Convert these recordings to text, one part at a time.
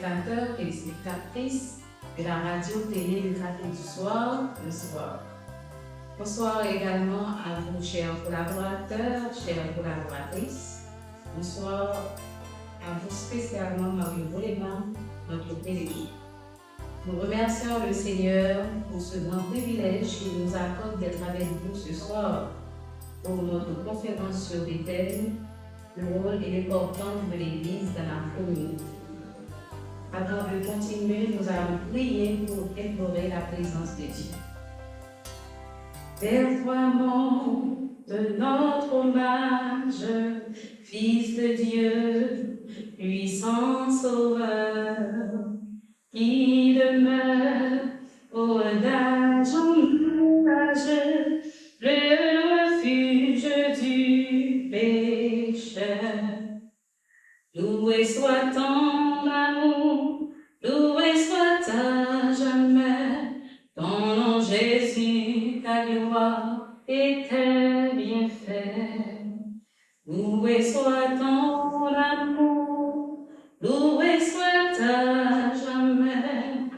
téléspectateurs, téléspectatrices de la radio-télé du Café du Soir, bonsoir. Bonsoir également à vous, chers collaborateurs, chères collaboratrices. Bonsoir à vous spécialement, Marie Voléman, notre PDG. Nous remercions le Seigneur pour ce grand privilège qu'il nous accorde d'être avec vous ce soir pour notre conférence sur des thèmes, le rôle et l'importance de l'Église dans la communauté. Avant de continuer, nous allons prier pour implorer la présence de Dieu. Déploiement de notre hommage, Fils de Dieu, puissant Sauveur, qui demeure au d'âge, le refuge du pécheur. Loué soit ton amour, loué soit à jamais, ton nom Jésus, ta gloire et tes bienfaits. Loué soit ton amour, loué soit à jamais,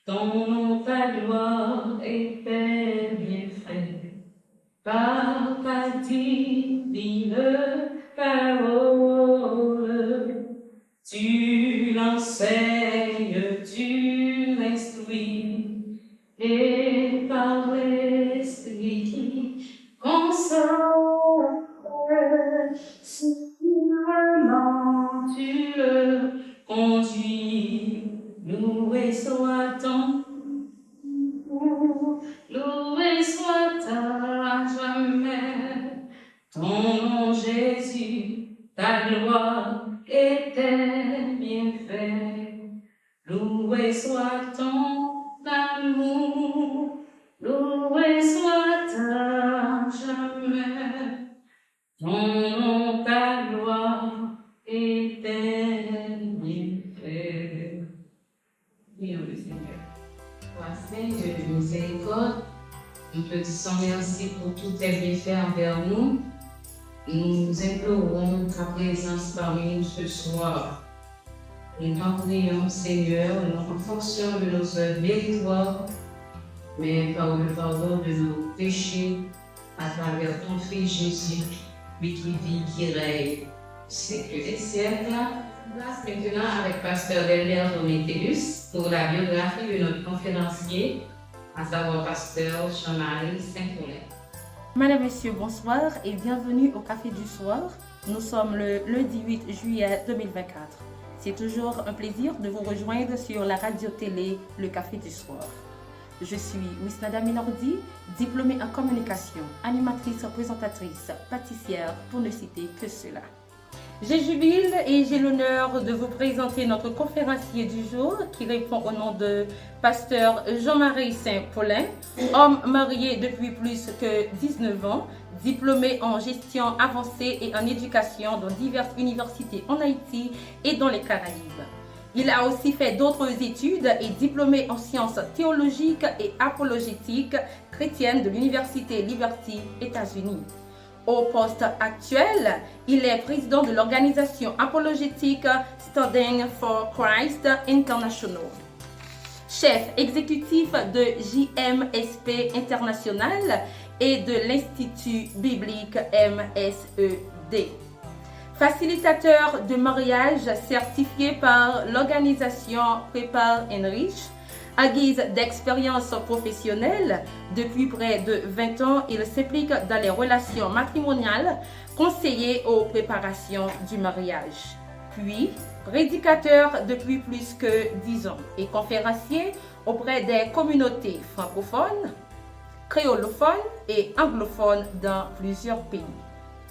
ton nom, ta gloire et tes bienfaits. Par ta divine parole, tu l'enseignes, tu l'instruis, et par l'Esprit qui console, sûrement tu le conduis. Loué soit ton nom, loué soit à jamais, ton nom Jésus, ta gloire et tes bienfaits. Loué soit ton amour, loué soit à jamais, ton nom, ta gloire et tes bienfaits. Prions le Seigneur. Toi, Seigneur de miséricorde, nous te disons merci pour tous tes bienfaits envers nous. Nous implorons ta présence parmi nous ce soir. Nous t'en prions, Seigneur, nous renforcions de nos œuvres méritoires, mais par le pardon de nos péchés à travers ton Fils Jésus, lui qui vit, qui règne, siècle des siècles. Place maintenant avec Pasteur Delbert Dométellus pour la biographie de notre conférencier, à savoir Pasteur Jean-Marie Saint-Paulin. Madame, Messieurs, bonsoir et bienvenue au Café du Soir. Nous sommes le lundi 8 juillet 2024. C'est toujours un plaisir de vous rejoindre sur la radio-télé Le Café du Soir. Je suis Wisnada Minordi, diplômée en communication, animatrice, présentatrice, pâtissière, pour ne citer que cela. Je jubile et j'ai l'honneur de vous présenter notre conférencier du jour qui répond au nom de Pasteur Jean-Marie Saint-Paulin, homme marié depuis plus que 19 ans, diplômé en gestion avancée et en éducation dans diverses universités en Haïti et dans les Caraïbes. Il a aussi fait d'autres études et diplômé en sciences théologiques et apologétiques chrétiennes de l'Université Liberty, États-Unis. Au poste actuel, il est président de l'organisation apologétique Standing for Christ International, chef exécutif de JMSP International et de l'Institut biblique MSED, facilitateur de mariage certifié par l'organisation Prepare Enrich. À guise d'expérience professionnelle, depuis près de 20 ans, il s'implique dans les relations matrimoniales, conseiller aux préparations du mariage. Puis, prédicateur depuis plus que 10 ans et conférencier auprès des communautés francophones, créolophones et anglophones dans plusieurs pays.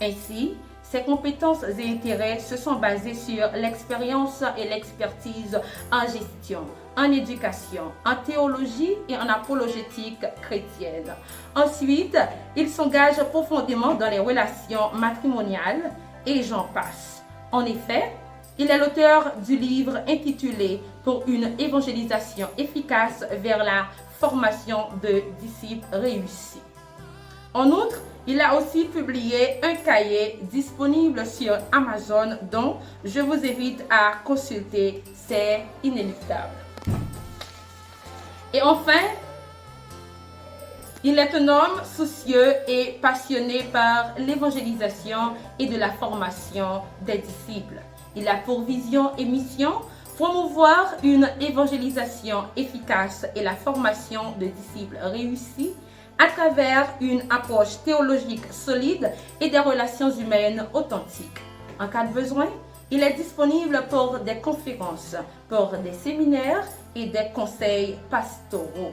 Ainsi, ses compétences et intérêts se sont basés sur l'expérience et l'expertise en gestion, en éducation, en théologie et en apologétique chrétienne. Ensuite, il s'engage profondément dans les relations matrimoniales et j'en passe. En effet, il est l'auteur du livre intitulé « Pour une évangélisation efficace vers la formation de disciples réussis ». En outre, Il a aussi publié un cahier disponible sur Amazon dont je vous invite à consulter, c'est inéluctable. Et enfin, il est un homme soucieux et passionné par l'évangélisation et de la formation des disciples. Il a pour vision et mission promouvoir une évangélisation efficace et la formation de disciples réussis à travers une approche théologique solide et des relations humaines authentiques. En cas de besoin, il est disponible pour des conférences, pour des séminaires et des conseils pastoraux.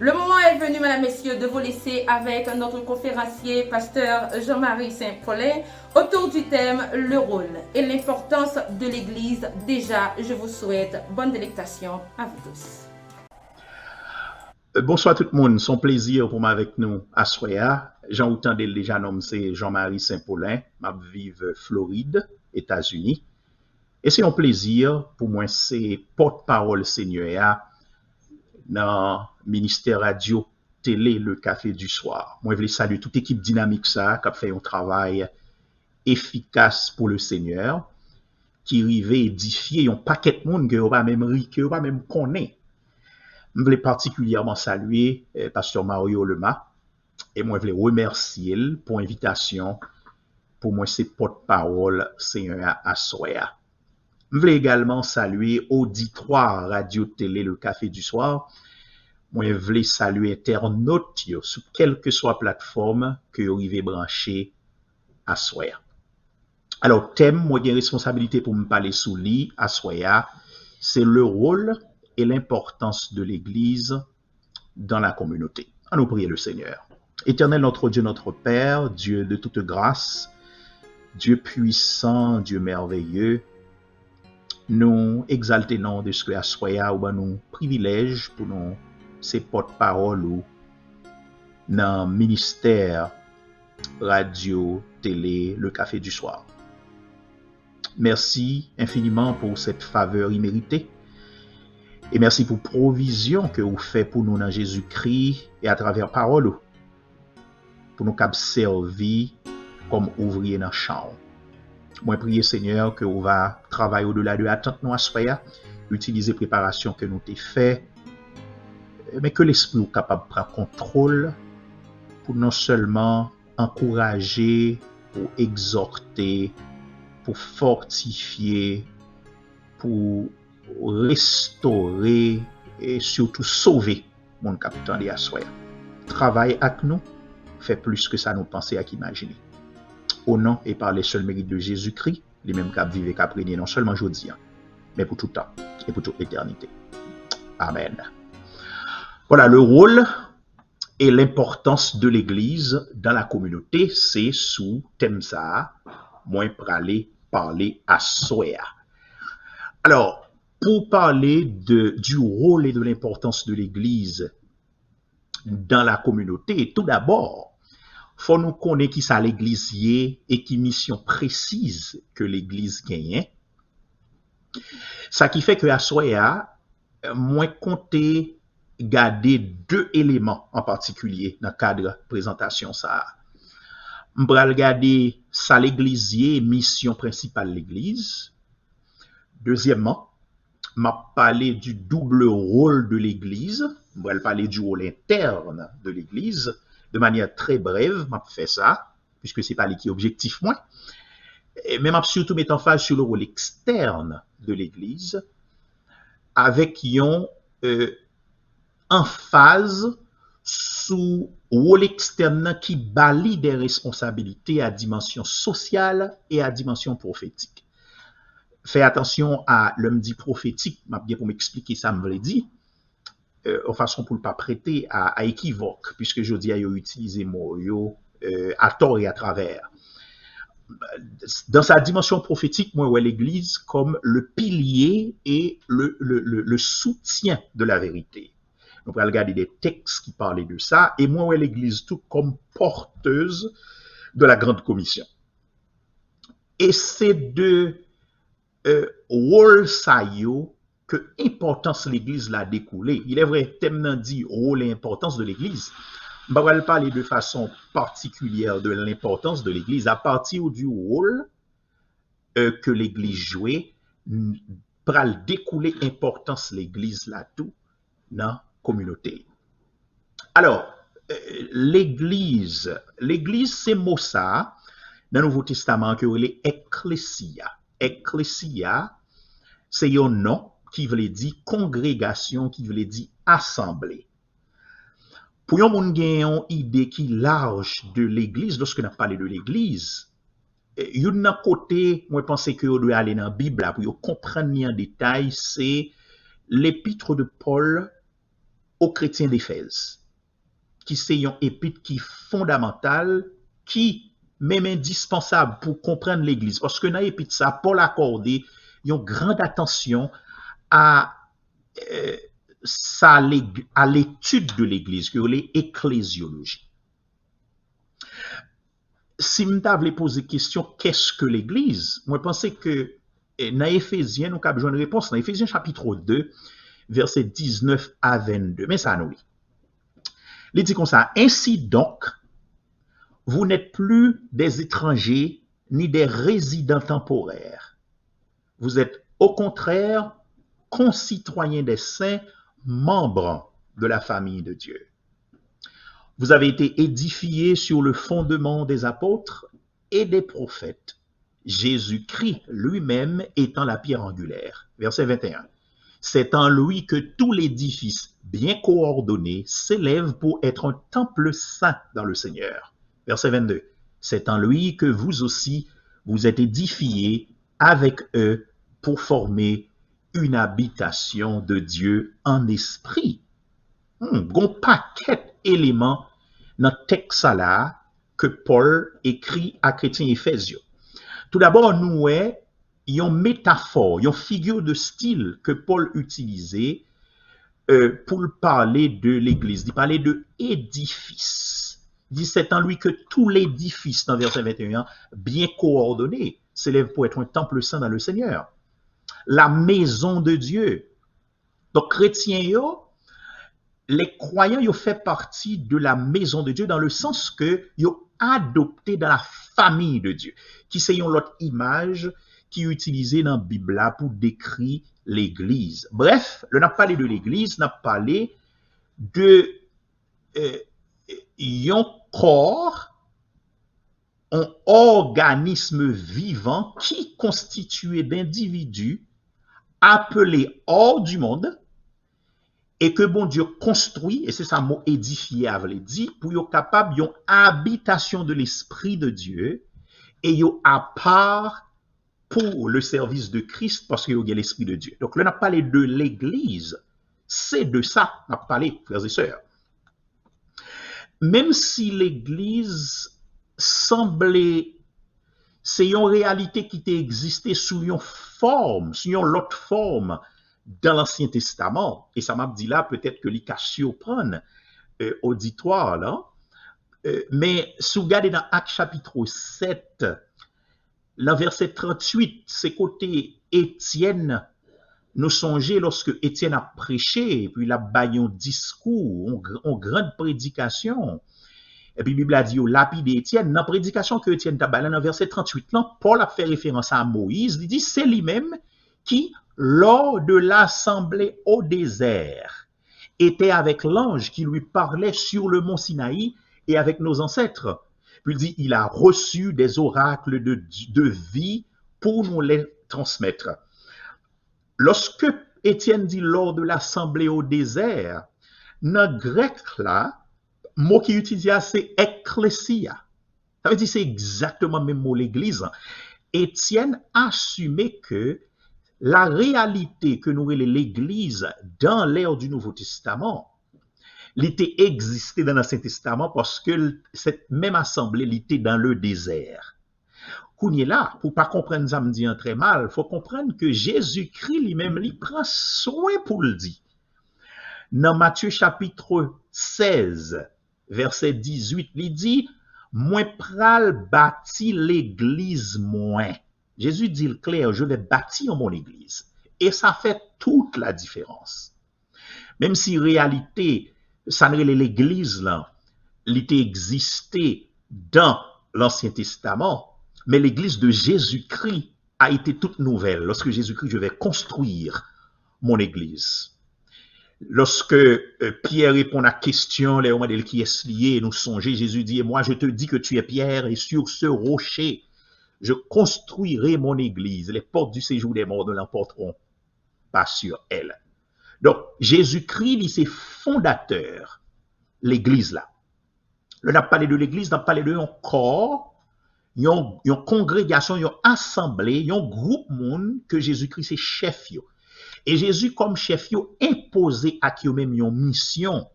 Le moment est venu, mesdames, messieurs, de vous laisser avec notre conférencier, pasteur Jean-Marie Saint-Paulin, autour du thème « Le rôle et l'importance de l'Église ». Déjà, je vous souhaite bonne délectation à vous tous. Bonsoir tout le monde, son plaisir pour moi avec nous à Soya. Jean Outan déjà nommé c'est Jean-Marie Saint-Paulin, m'a vive Floride, États-Unis. Et c'est un plaisir pour moi, c'est porte-parole Seigneur dans le ministère radio télé le café du soir. Moi je veux saluer toute équipe dynamique ça qui a fait un travail efficace pour le Seigneur, qui arrivait édifier un paquet de monde que on pas même ri, que on pas même connaît. Je voulais particulièrement saluer pasteur Mario Lema et moi je voulais remercier pour l'invitation pour moi c'est porte-parole Seigneur à Soya. Je voulais également saluer auditoire radio télé le café du soir. Moi je voulais saluer internautes sur quelle que soit plateforme que vous arrivez brancher à Soya. Alors thème moi j'ai responsabilité pour me parler sous lui à Soya, c'est le rôle et l'importance de l'Église dans la communauté. À nous prier le Seigneur. Éternel notre Dieu, notre Père, Dieu de toute grâce, Dieu puissant, Dieu merveilleux, nous exaltons de ce que à Soya ou nous privilège pour nous ces porte-parole ou dans le ministère radio, télé, le café du soir. Merci infiniment pour cette faveur imméritée. Et merci pour provision que vous faites pour nous dans Jésus-Christ et à travers parole pour nous servir comme ouvriers dans le champ. Moi, prier Seigneur que vous va travailler au-delà de l'attente nous à Soya, utiliser préparation que nous t'ai fait, mais que l'Esprit est capable de prendre contrôle pour non seulement encourager, pour exhorter, pour fortifier, pour restaurer et surtout sauver mon capitaine de Soya. Travaille avec nous, fait plus que ça nous penser à qu'imaginer. Au nom et par les seuls mérites de Jésus-Christ, les mêmes cap vivent et cap régner non seulement aujourd'hui, mais pour tout temps et pour toute l'éternité. Amen. Voilà, le rôle et l'importance de l'Église dans la communauté, c'est sous thème ça, moins parler à Soya. Alors, pour parler du rôle et de l'importance de l'Église dans la communauté, tout d'abord, faut nous connaître qui ça l'Église y et qui mission précise que l'Église gagne. Ça qui fait que à Soya, moi compter garder deux éléments en particulier dans le cadre de présentation ça. On va regarder ça l'Église y mission principale de l'Église. Deuxièmement, m'a parlé du double rôle de l'Église, je vais parler du rôle interne de l'Église, de manière très brève, m'a fait ça, puisque c'est pas qui objectif moins, mais m'a surtout mettre en phase sur le rôle externe de l'Église, avec yon en phase sous rôle externe qui balaye des responsabilités à dimension sociale et à dimension prophétique. Fais attention à l'homme dit prophétique, m'a bien pour m'expliquer ça, me voulait dire, en façon pour ne pas prêter à équivoque, puisque je dis à utiliser mot à tort et à travers. Dans sa dimension prophétique, moi, ouais, l'Église comme le pilier et le soutien de la vérité. On va regarder des textes qui parlaient de ça, et moi, ouais, l'Église tout comme porteuse de la grande commission. Et c'est de rôle ça yo que importance l'Église l'a découlé. Il est vrai, thème nan dit rôle et importance de l'Église. On va parler de façon particulière de l'importance de l'Église à partir du rôle que l'Église jouait, pour découler l'importance de l'Église là-tout dans la communauté. Alors, l'Église, c'est mot ça, dans le Nouveau Testament, que est ecclesia. Ecclesia, c'est un nom qui veut dire congrégation, qui veut dire assemblée. Pour yon moun gen yon idée qui large de l'Église, lorsque nous parlons de l'Église, yon nan côté, moi pense que on doit aller dans la Bible pour comprendre en détail, c'est l'épître de Paul aux chrétiens d'Éphèse, qui c'est un épître qui est fondamental, qui même indispensable pour comprendre l'Église. Parce que dans l'épître ça, Paul accordé une grande attention à l'étude de l'Église, que l'ecclésiologie. Si je voulais poser question, qu'est-ce que l'Église? Moi, je pense que dans Éphésiens, nous avons une réponse. Dans Éphésiens chapitre 2, versets 19 à 22. Mais ça, nous dit. Il dit comme ça, ainsi donc, vous n'êtes plus des étrangers ni des résidents temporaires. Vous êtes au contraire concitoyens des saints, membres de la famille de Dieu. Vous avez été édifiés sur le fondement des apôtres et des prophètes, Jésus-Christ lui-même étant la pierre angulaire. Verset 21. C'est en lui que tout l'édifice bien coordonné s'élève pour être un temple saint dans le Seigneur. Verset 22. C'est en lui que vous aussi, vous êtes édifiés avec eux pour former une habitation de Dieu en esprit. Gon paquet d'éléments dans le texte là que Paul écrit à chrétiens éphésiens. Tout d'abord, nous voyons une métaphore, une figure de style que Paul utilisait pour parler de l'Église. Il parlait de édifice. Il dit c'est en lui que tout l'édifice, dans verset 21, bien coordonné, s'élève pour être un temple saint dans le Seigneur. La maison de Dieu. Donc, chrétiens, les croyants, ils fait partie de la maison de Dieu dans le sens que ils ont adopté dans la famille de Dieu, qui c'est une autre image qui est utilisée dans la Bible pour décrire l'Église. Bref, on a parlé de l'Église, on a parlé de un corps, un organisme vivant qui est constitué d'individus appelés hors du monde et que bon Dieu construit, et c'est ça mot édifié avait dit, pour être capable d'une habitation de l'Esprit de Dieu et yon à part pour le service de Christ parce qu'il y a l'Esprit de Dieu. Donc là, on a parlé de l'Église. C'est de ça qu'on a parlé, frères et sœurs. Même si l'Église semblait, c'est une réalité qui existait sous une forme, sous une autre forme dans l'Ancien Testament, et ça m'a dit là peut-être que les cas surprennent auditoire là, mais si vous regardez dans Actes chapitre 7, le verset 38, c'est côté Étienne, nous songez lorsque Étienne a prêché, et puis il a baillé un discours, une grande prédication, et puis la Bible a dit au lapide Étienne, dans la prédication que Étienne a baillé dans le verset 38, là, Paul a fait référence à Moïse, il dit c'est lui-même qui, lors de l'assemblée au désert, était avec l'ange qui lui parlait sur le mont Sinaï et avec nos ancêtres. Puis il dit, il a reçu des oracles de vie pour nous les transmettre. Lorsque Étienne dit lors de l'assemblée au désert, dans le grec là, le mot qui est utilisé c'est ecclesia. Ça veut dire c'est exactement le même mot l'église. Étienne assumait que la réalité que nous avons l'Église dans l'ère du Nouveau Testament, l'était existé dans l'Ancien Testament parce que cette même assemblée l'était dans le désert. Qu'on est là, pour pas comprendre ça me dit très mal, faut comprendre que Jésus-Christ lui-même lui prend soin pour le dire. Dans Matthieu chapitre 16, verset 18, il dit moi pral bâti l'Église moins. Jésus dit le clair, je vais bâtir mon Église. Et ça fait toute la différence. Même si en réalité, ça n'est l'Église là, l'était existé dans l'Ancien Testament, mais l'Église de Jésus-Christ a été toute nouvelle. Lorsque Jésus-Christ, je vais construire mon Église. Lorsque Pierre répond à la question, les hommes qui est lié, nous songez, Jésus dit, moi je te dis que tu es Pierre et sur ce rocher, je construirai mon Église. Les portes du séjour des morts ne l'emporteront pas sur elle. Donc, Jésus-Christ, il c'est fondateur, l'Église là. On a parlé de l'Église, on a parlé de un corps, une congrégation, une assemblée, un groupe monde que Jésus-Christ c'est chef yo. Et Jésus comme chef yo imposé à qui même une mission.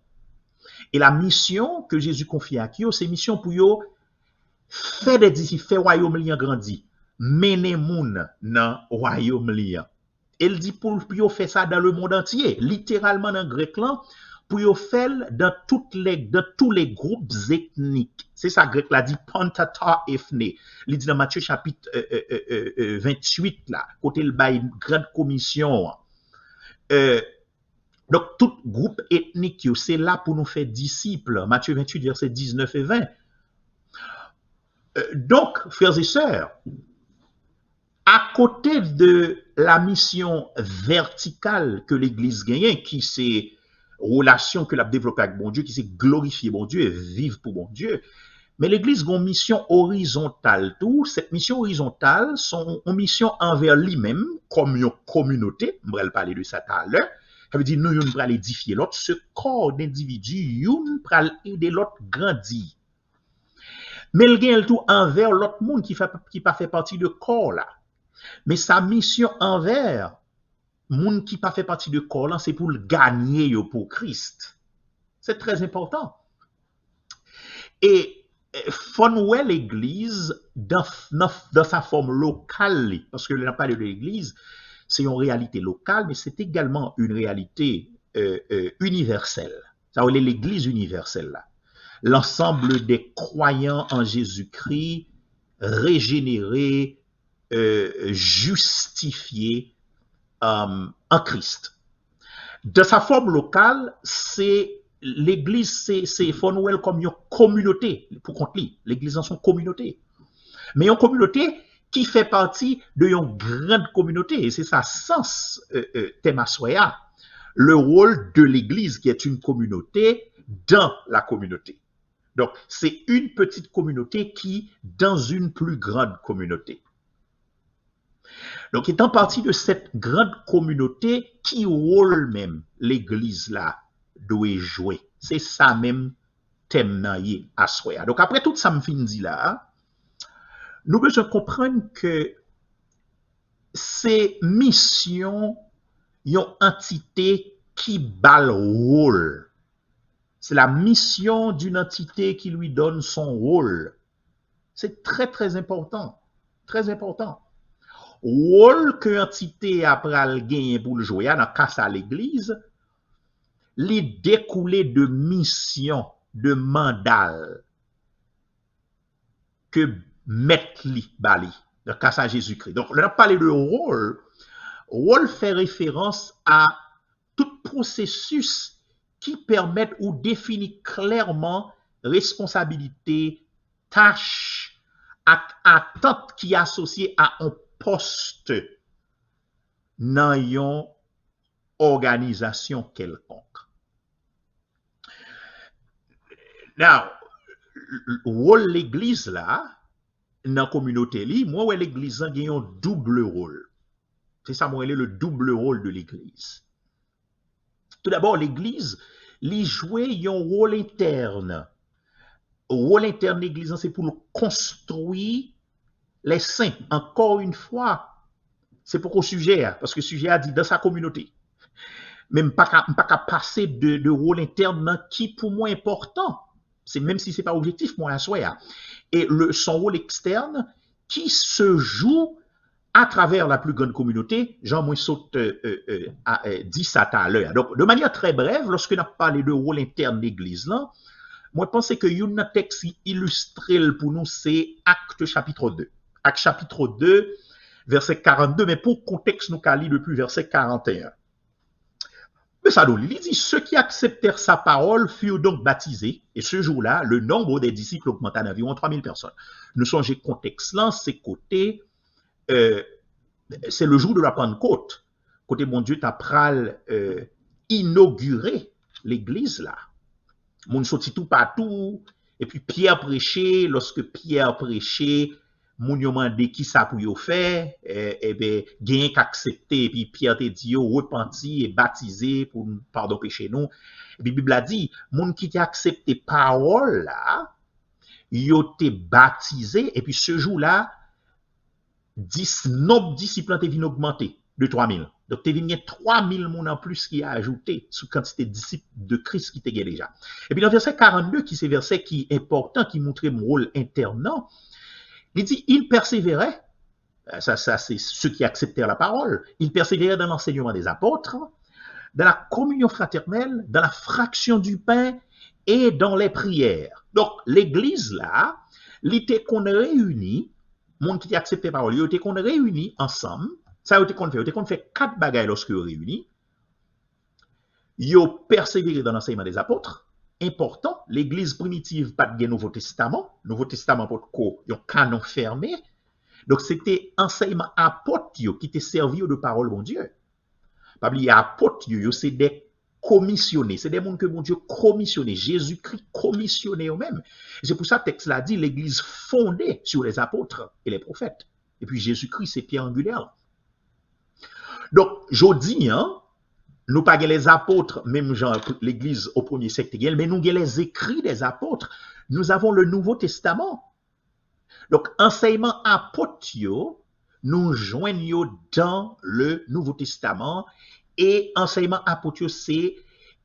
Et la mission que Jésus confie à qui c'est mission pour yo faire des disciples, faire royaume li grandi, mener moun dans royaume li. Elle dit pour yo faire ça dans le monde entier, littéralement dans grec là, pour yo faire dans tous les groupes ethniques. C'est ça grec là dit pantata ethne. Il dit dans Matthieu chapitre 28 là, côté le bail grande commission. Donc tout groupe ethnique c'est là pour nous faire disciples. Matthieu 28 versets 19 et 20. Donc frères et sœurs, à côté de la mission verticale que l'Église gagne, qui c'est relation que l'a développée avec bon Dieu, qui c'est glorifier bon Dieu et vivre pour bon Dieu, mais l'Église a une mission horizontale. Tout cette mission horizontale, sont une mission envers lui-même, comme une communauté. On va parler de ça tout à l'heure. Ça veut dire nous, on va édifier l'autre. Ce corps d'individu, on va aider l'autre grandir. Mais il gagne tout envers l'autre monde qui pas fait partie de corps là. Mais sa mission envers monde qui pas fait partie de corps là, c'est pour le gagner pour Christ. C'est très important. Et Fonwell l'Église dans sa forme locale, parce que n'a pas de l'Église, c'est une réalité locale, mais c'est également une réalité universelle. Ça veut dire l'Église universelle là. L'ensemble des croyants en Jésus-Christ, régénérés, justifiés en Christ. De sa forme locale, c'est l'Église, c'est Fonwell comme une communauté, pour qu'on lit. L'Église en son communauté. Mais une communauté qui fait partie d'une grande communauté. Et c'est ça sens thème à soya. Le rôle de l'Église qui est une communauté dans la communauté. Donc, c'est une petite communauté qui dans une plus grande communauté. Donc, étant partie de cette grande communauté, qui rôle même l'Église là doit jouer. C'est ça même thème naïe à soi. Donc, après tout ça me fin dit là, nous devons comprendre que c'est mission, une entité qui bat le rôle. C'est la mission d'une entité qui lui donne son rôle. C'est très, très important. Très important. Rôle que l'entité après le gagner pour le jouer, dans le cas à l'église, les découlés de mission, de mandat que mettre li bali, dans le cas à Jésus-Christ. Donc, on a parlé de rôle. Rôle fait référence à tout processus qui permettent ou définit clairement responsabilité, tâche, attente qui est associée à un poste dans une organisation quelconque. Now, rôle l'église là, dans la communauté, moi, l'église a un double rôle. C'est ça, moi, le double rôle de l'église. Tout d'abord, l'église, lui jouer un rôle interne. Le rôle interne de l'église, c'est pour construire les saints. Encore une fois, c'est pour le sujet, parce que le sujet a dit dans sa communauté. Même pas qu'à passer de rôle interne qui pour moi important. C'est même si c'est pas objectif, moi, à soi. Et son rôle externe qui se joue à travers la plus grande communauté, Jean-Mouy Saute dit ça tout à l'heure. Donc, de manière très brève, lorsque nous parlé de rôle interne de l'Église, là, moi, je pense que un texte illustré pour nous, c'est Acte chapitre 2. Acte chapitre 2, verset 42, mais pour contexte, nous allons lire depuis verset 41. Mais ça, il dit, ceux qui acceptèrent sa parole furent donc baptisés. Et ce jour-là, le nombre des disciples augmenta d'environ 3000 personnes. Nous songez contexte là, c'est côté, c'est le jour de la Pentecôte. Côté mon Dieu, t'as pral inauguré l'église là. Moun sorti tout partout. Et puis Pierre prêchait, lorsque Pierre prêchait, moun yo mandé qui ça pour yo faire, et ben gagne qu'accepter, et puis Pierre te dit yo repenti et baptisé pour pardon péché nous. Et puis Bible a dit, moun qui t'a accepté parole là, yo te baptisé, et puis ce jour-là, 10 nombre disciples te vinn augmenter de 3000. Donc, tu as 3000 moun en plus qui a ajouté sous quantité de disciples de Christ qui étaient déjà. Et puis, dans verset 42, qui c'est verset qui est important, qui montre mon rôle internant, il dit, il persévérait, ça c'est ceux qui acceptèrent la parole, il persévérait dans l'enseignement des apôtres, dans la communion fraternelle, dans la fraction du pain et dans les prières. Donc, l'église là, l'était qu'on réunit, monde qui accepté la parole, il était qu'on réunit ensemble. Ça a été qu'on fait 4 bagailles lorsque vous réunis. Yo persévéré dans l'enseignement des apôtres. Important, l'église primitive pas de Nouveau Testament. Nouveau Testament pour quoi? Yon canon fermé. Donc c'était enseignement apôtre qui était servi de parole mon Dieu. Pas oublier apôtres yo c'est des commissionnés, c'est des gens que mon Dieu commissionné, Jésus-Christ commissionné eux-mêmes. C'est pour ça que le texte l'a dit, l'église fondée sur les apôtres et les prophètes. Et puis Jésus-Christ c'est pierre angulaire. Donc, jodi, nous pas les apôtres, même genre l'église au premier siècle, mais nous les écrits des apôtres. Nous avons le Nouveau Testament. Donc, enseignement apôtre, nous joignons dans le Nouveau Testament et enseignement apôtre, c'est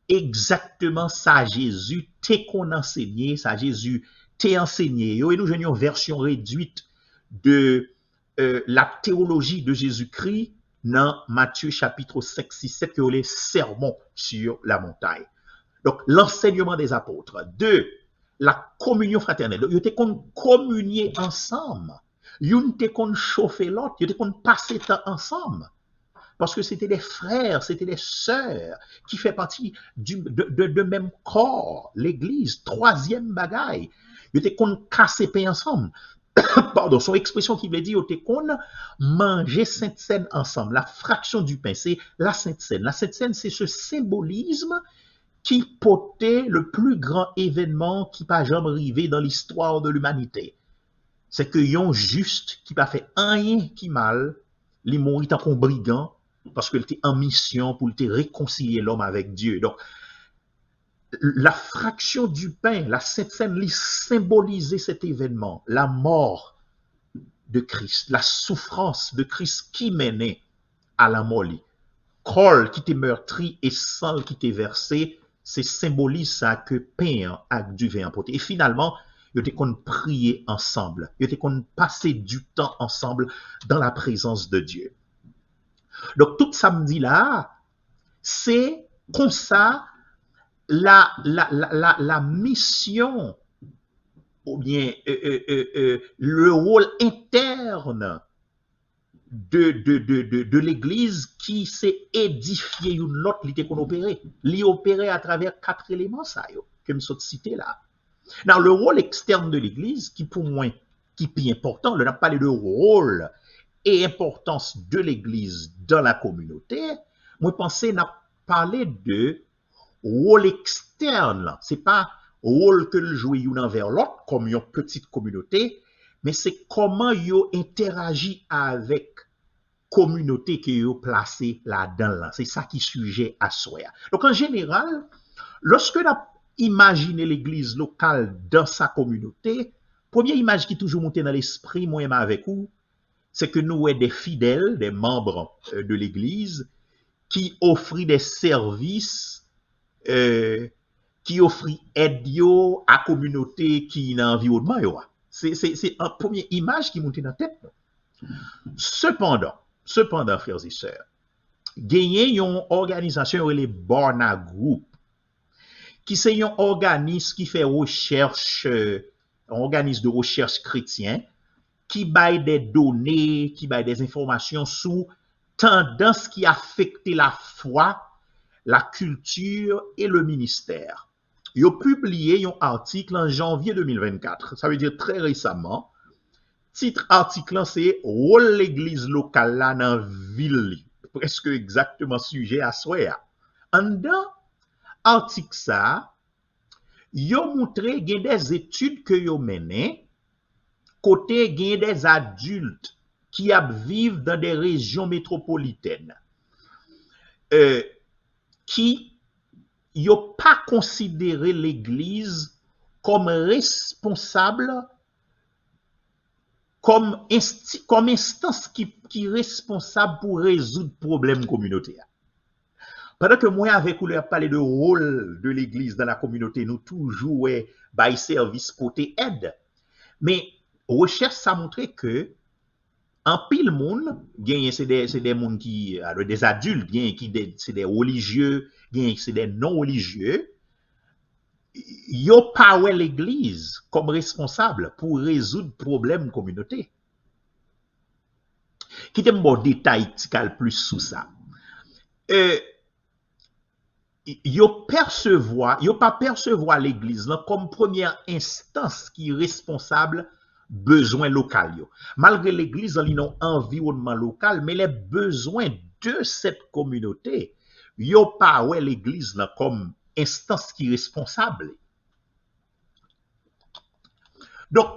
exactement ça Jésus t'est qu'on enseigné, ça Jésus t'est enseigné. Et nous joignons version réduite de la théologie de Jésus-Christ dans Matthieu chapitre 5, 6, 7, que les sermons sur la montagne. Donc, l'enseignement des apôtres. 2, la communion fraternelle. Ils étaient qu'on communier ensemble. Ils étaient qu'on chauffer l'autre. Ils étaient qu'on passer temps ensemble. Parce que c'était des frères, c'était des sœurs qui font partie de même corps, l'église. 3e bagaille. Ils étaient qu'on casser pain ensemble. Pardon, son expression qui veut dire qu'on manger Sainte Seine ensemble. La fraction du pain, c'est la Sainte Seine. La Sainte Seine, c'est ce symbolisme qui portait le plus grand événement qui n'a jamais arrivé dans l'histoire de l'humanité. C'est que yon juste qui n'a fait rien qui mal, il mourit en tant brigand parce qu'il était en mission pour te réconcilier l'homme avec Dieu. Donc, la fraction du pain, la Sainte Seine, lui symbolisait cet événement, la mort de Christ, la souffrance de Christ qui menait à la mort. Col qui était meurtri et sang qui était versé, c'est symbolise ça que pain a dû venir emporter. Et finalement, il était qu'on priait ensemble, il était qu'on passait du temps ensemble dans la présence de Dieu. Donc tout samedi là, c'est comme ça la mission ou bien le rôle interne de l'église qui s'est édifié une autre l'idée qu'on opérait. L'opérait à travers 4 éléments ça yo que me sont cités là. Dans le rôle externe de l'église qui pour moi qui est important, on a parlé de rôle et importance de l'église dans la communauté, moi pensais n'a parlé de rôle externe, c'est pas rôle que le jouer une envers l'autre comme une petite communauté, mais c'est comment yo interagit avec communauté que yo placé là-dedans. C'est ça qui est sujet à soi. Donc en général, lorsque on a imaginé l'église locale dans sa communauté, première image qui toujours monté dans l'esprit moi avec vous, c'est que nous sommes des fidèles, des membres de l'église qui offrent des services qui offre aide à la communauté qui est dans l'environnement. C'est une première image qui monte dans la tête. Cependant, frères et sœurs, gagner une organisation les Barna Group, qui c'est un organisme qui fait recherche, un organisme de recherche chrétien, qui baille des données, qui baille des informations sur tendance qui affecte la foi la culture et le ministère. Ils ont publié un article en janvier 2024, ça veut dire très récemment. Titre article c'est rôle l'église locale là dans ville, presque exactement sujet à soi. En dans article ça, yo montré gen des études que yo mené côté gen des adultes qui vivent dans des régions métropolitaines qui yo pas considéré l'église comme responsable comme instance qui est responsable pour résoudre problèmes communautaires. Pendant que moi, avec vous, parler de rôle de l'Église dans la communauté, nous toujours by service côté aide. Mais recherche ça montré que en pile monde, c'est des monde qui des adultes, c'est des religieux, c'est des non religieux. Yo pas l'Église comme responsable pour résoudre problèmes communauté. Qui te bon détail plus sous ça. Yo pas percevoir l'église comme première instance qui est responsable besoins locaux. Malgré l'église a un environnement local, mais les besoins de cette communauté, yo pas l'église comme instance qui est responsable. Donc,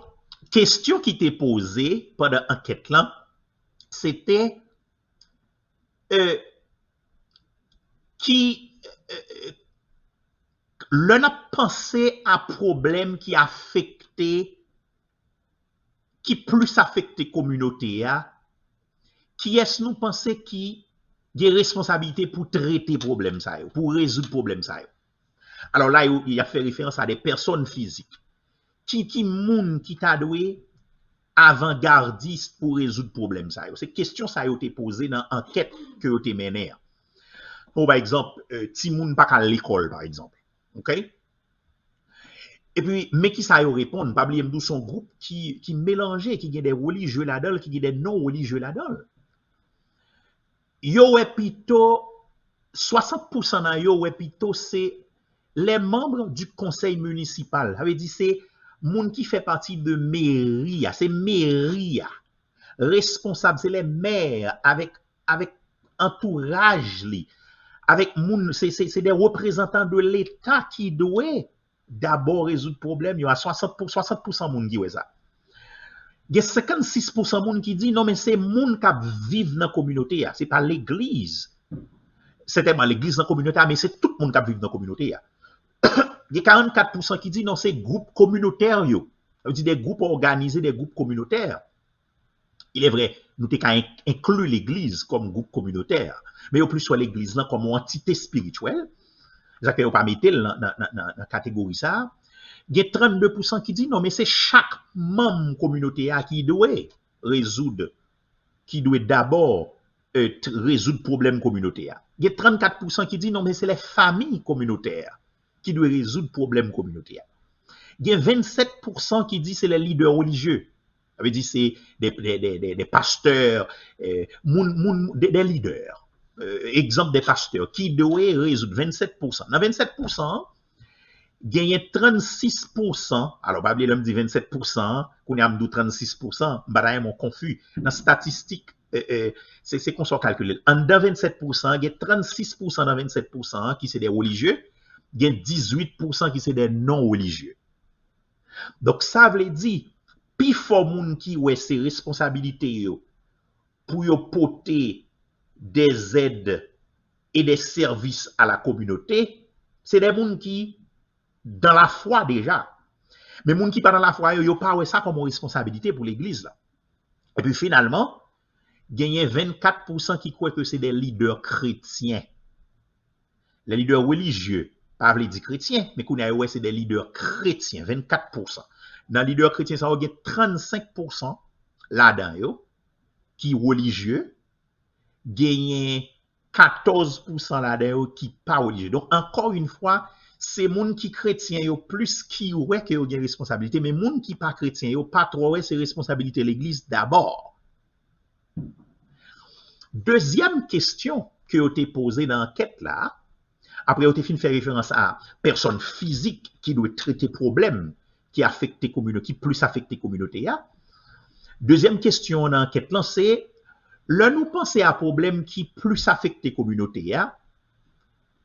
question qui t'est posée pendant l'enquête là, c'était l'on a pensé à problème qui plus affecté communauté, qui est-ce nous penser qui a responsabilité pour traiter problème ça, pour résoudre problème ça. Alors là, il a fait référence à des personnes physiques. Qui moun qui t'a doué avant-gardiste pour résoudre problème ça. Cette question ça a été posée dans l'enquête que vous avez menée. Par exemple, ti moun pas à l'école par exemple. OK? Et puis mais qui ça répondre, pas oublier m'dou son groupe qui mélangeait, qui a des religieux là-dedans, qui a des non religieux là-dedans. Yo plutôt 60% dans yo plutôt c'est les membres du conseil municipal. Ça veut dire c'est moun qui fait partie de mairie, c'est mairie responsable, c'est les maires avec entourage li, avec moun, c'est des représentants de l'État qui doivent d'abord résoudre problème. Il y a 60% moun qui ouais ça. Il y a 56% moun qui dit non mais c'est moun qui vivent dans la communauté, c'est pas l'église. C'est tellement l'église dans la communauté, mais c'est tout le monde qui vit dans la communauté. Il y a 44% qui disent non, c'est groupes communautaires. Ça veut dire des groupes organisés, des groupes communautaires. Il est vrai, nous avons inclus l'église comme groupe communautaire, mais au plus soit l'église là comme entité spirituelle. C'est-à-dire qu'on ne pas mettre dans la catégorie ça. Il y a 32% qui disent non, mais c'est chaque membre communautaire qui doit résoudre, qui doit d'abord résoudre problème communautaire. Il y a 34% qui disent non, mais c'est les familles communautaires qui doit résoudre problème communautaire. Il y a 27% qui disent c'est les leaders religieux. Ça veut dire c'est des pasteurs, des leaders. Exemple des pasteurs qui doivent résoudre 27%. Dans 27%, il y a 36%. Alors, pas oublier l'homme dit 27%, qu'on a dit 36%, bah mon confus. Dans la statistique, c'est qu'on soit calculé. En dans 27%, il y a 36% dans 27% qui sont des religieux. Il y a 18% qui sont des non-religieux. Donc, ça veut dire, plus fort moun qui ouais ses responsabilités pour yo porter des aides et des services à la communauté, c'est des moun qui dans la foi déjà. Mais moun qui pas dans la foi, yo pas ouais ça comme responsabilité pour l'église là. Et puis finalement, il y a 24% qui croient que c'est des leaders chrétiens. Les leaders religieux pas veut dire chrétien, mais qu'on a ouais c'est des leaders chrétiens, 24%. Dans les leaders chrétiens, ça va être 35% là-dedans qui religieux, gagne 14% là-dedans qui pas religieux. Donc encore une fois, c'est moun qui chrétien yo plus qui ouais que yo gagne responsabilité, mais moun qui pas chrétien yo pas trop ouais c'est responsabilité l'église d'abord. Deuxième question que yo t'ai posée dans l'enquête là, Après, on fin fait référence à personne physique qui doit traiter problème qui affecte communauté, qui plus affecte communauté. Deuxième question dans l'enquête, c'est là nous penser à problème qui plus affecte communauté,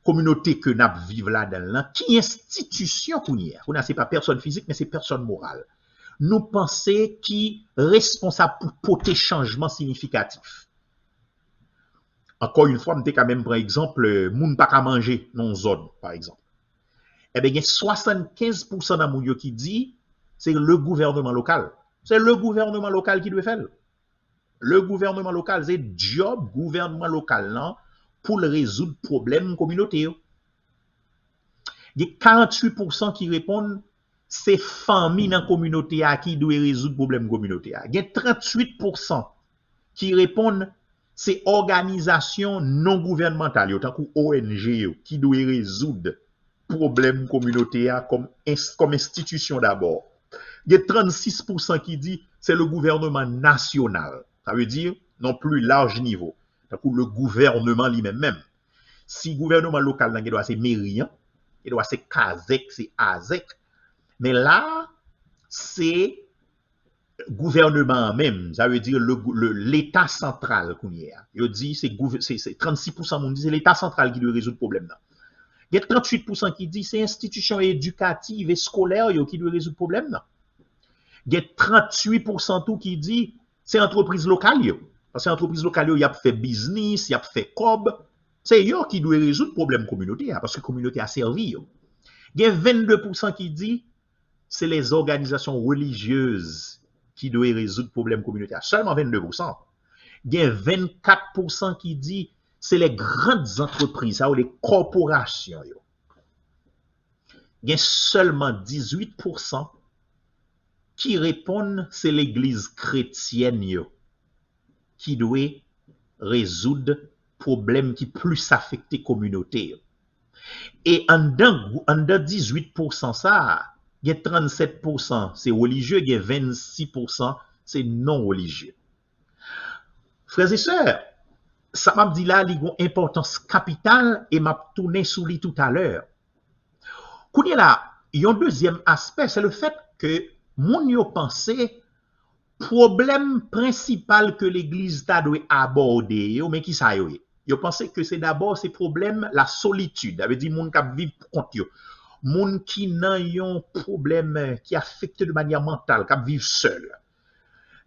communauté que nous vivons là-dedans, qui institution qu'on y a. C'est pas personne physique, mais c'est personne morale. Nous pensons qui responsable pour porter changement significatif. Encore une fois, je quand même par exemple, moun pas qu'à manger dans une zone, par exemple. Eh bien, il y a 75% d'amouyo qui dit c'est le gouvernement local. C'est le gouvernement local qui doit faire. Le gouvernement local, c'est job gouvernement local là, pour résoudre problème communautaire. Il y a 48% qui répondent c'est famille dans la communauté qui doit résoudre problème communautaire. Il y a 38% qui répondent c'est organisation non gouvernementale, tant que ONG qui doit résoudre problème communautaire comme institution d'abord. Il y a 36% qui dit c'est le gouvernement national. Ça veut dire non plus large niveau. Tant que le gouvernement lui-même. Si le gouvernement local il doit c'est mairie, il doit c'est CASEC, c'est ASEC. Mais là, c'est gouvernement même, ça veut dire l'État central qu'on y a. Il dit c'est 36% monde dit c'est l'État central qui doit résoudre le problème là. Il y a 38% qui dit c'est institution éducative et scolaire qui doit résoudre le problème là. Il y a 38% tout qui dit c'est entreprise locale parce que entreprise locale il y a fait business, il y a fait cob, c'est eux qui doit résoudre le problème communautaire parce que la communauté a servi. Il y a 22% qui dit c'est les organisations religieuses qui doivent résoudre le problème communautaire. Seulement 22%. Il y a 24% qui dit c'est les grandes entreprises, ou les corporations. Il y a seulement 18% qui répondent c'est l'église chrétienne qui doit résoudre le problème qui plus affecte la communauté. Et en dedans 18% ça, il y a 37% c'est religieux, il y a 26% c'est non religieux. Frères et sœurs, ça m'a dit là, il y a une importance capitale et m'a tourné sur lui tout à l'heure. Quand il y a un deuxième aspect, c'est le fait que mon yo pensé problème principal que l'église doit aborder, mais qui ça yo? Yo pensé que c'est d'abord ces problèmes la solitude, ça veut dire moun k'ap vivre contre yo. Moun qui nan yon problème qui affecte de manière mentale, k'ap vivre seul.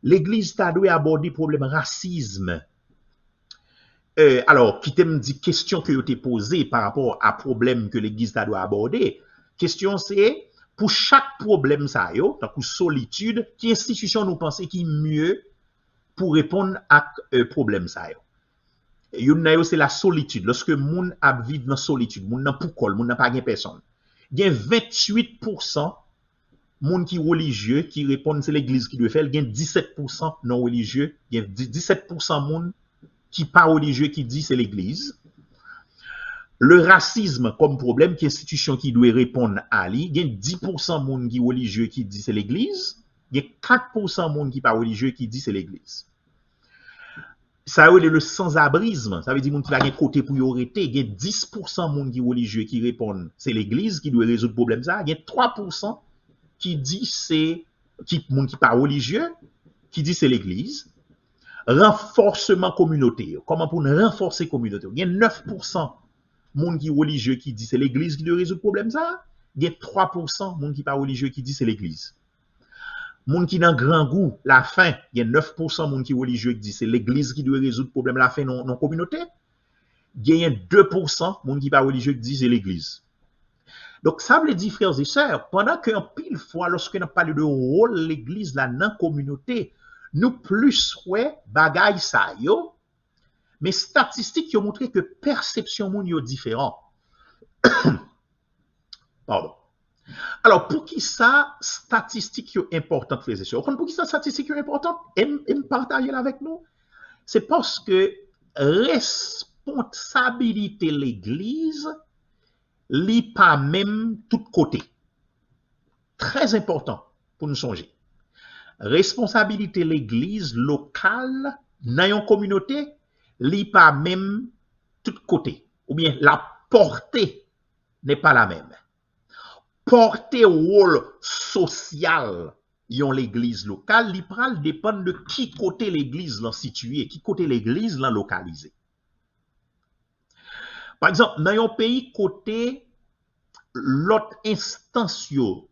L'église doit aborder problème racisme. Alors, qui t'aime dit question que vous t'ai posée par rapport à problème que l'église doit aborder. Question c'est, pour chaque problème ça yo, tant que solitude, qui institution nous pensez qui mieux pour répondre à problème ça yo. Yon c'est la solitude. Lorsque moun a vivre dans solitude, moun nan pou kol, moun nan pa gen personne. Il y a 28% moun qui religieux qui répondent c'est l'église qui doit faire, il y a 17% non religieux, il y a 17% moun qui pas religieux qui dit c'est l'église. Le racisme comme problème, qui est institution qui doit répondre à lui, il y a 10% moun qui religieux qui dit c'est l'église, il y a 4% moun qui pas religieux qui dit c'est l'église. Ça est le sans-abrisme, ça veut dire moun qui va gen côté pour y arrêter, il y a 10% moun qui religieux qui répondent c'est l'église qui doit résoudre le problème ça, il y a 3% qui dit c'est moun qui pas religieux qui dit c'est l'église. Renforcement communautaire. Comment pour renforcer la communauté? Il y a 9% monde qui religieux qui dit c'est l'église qui doit résoudre le problème ça. Il y a 3% monde qui pas religieux qui dit c'est l'église. Monde qui dans grand goût, la faim, il y a 9% monde qui religieux qui dit c'est l'église qui doit résoudre le problème la faim non communauté. Il y a 2% monde qui pas religieux qui dit c'est l'église. Donc ça veut dire frères et sœurs, pendant qu'un pile fois lorsque on parle de rôle l'église là dans la communauté, nous plus ouais bagay ça yo, mais statistiques ont montré que perception moun yo différent. Pardon. Alors pour qui ça statistiques yo importante frères et sœurs? Pour qui ça statistiques yo importante? Et partager avec nous, c'est parce que responsabilité l'église li pas même tout côté. Très important pour nous songer. Responsabilité l'église locale dans une communauté li pas même tout côté ou bien la portée n'est pas la même. Porter rôle social yon l'église locale, li pral dépend de qui côté l'église là situé, qui côté l'église là localisé. Par exemple, dans un pays côté l'autre instance yo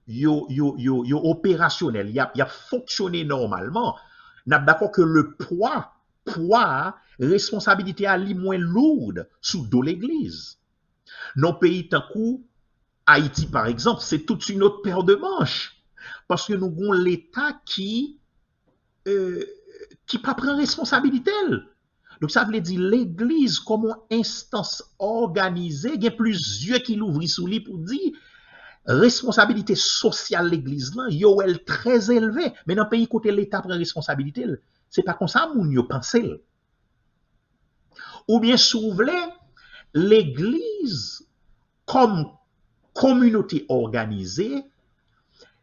opérationnel, y a fonctionné normalement, n'a d'accord que le poids, responsabilité à li moins lourde sous de l'église. Dans pays tant coup Haïti par exemple, c'est toute une autre paire de manches parce que nous avons l'État qui pas prend responsabilité. Donc ça veut dire l'église comme une instance organisée, il y a plusieurs qui l'ouvrent sous lui pour dire responsabilité sociale l'église là, yo elle très élevée, mais dans le pays côté l'État prend responsabilité, c'est pas comme ça moun yo pense. Ou bien souvent l'église comme communauté organisée,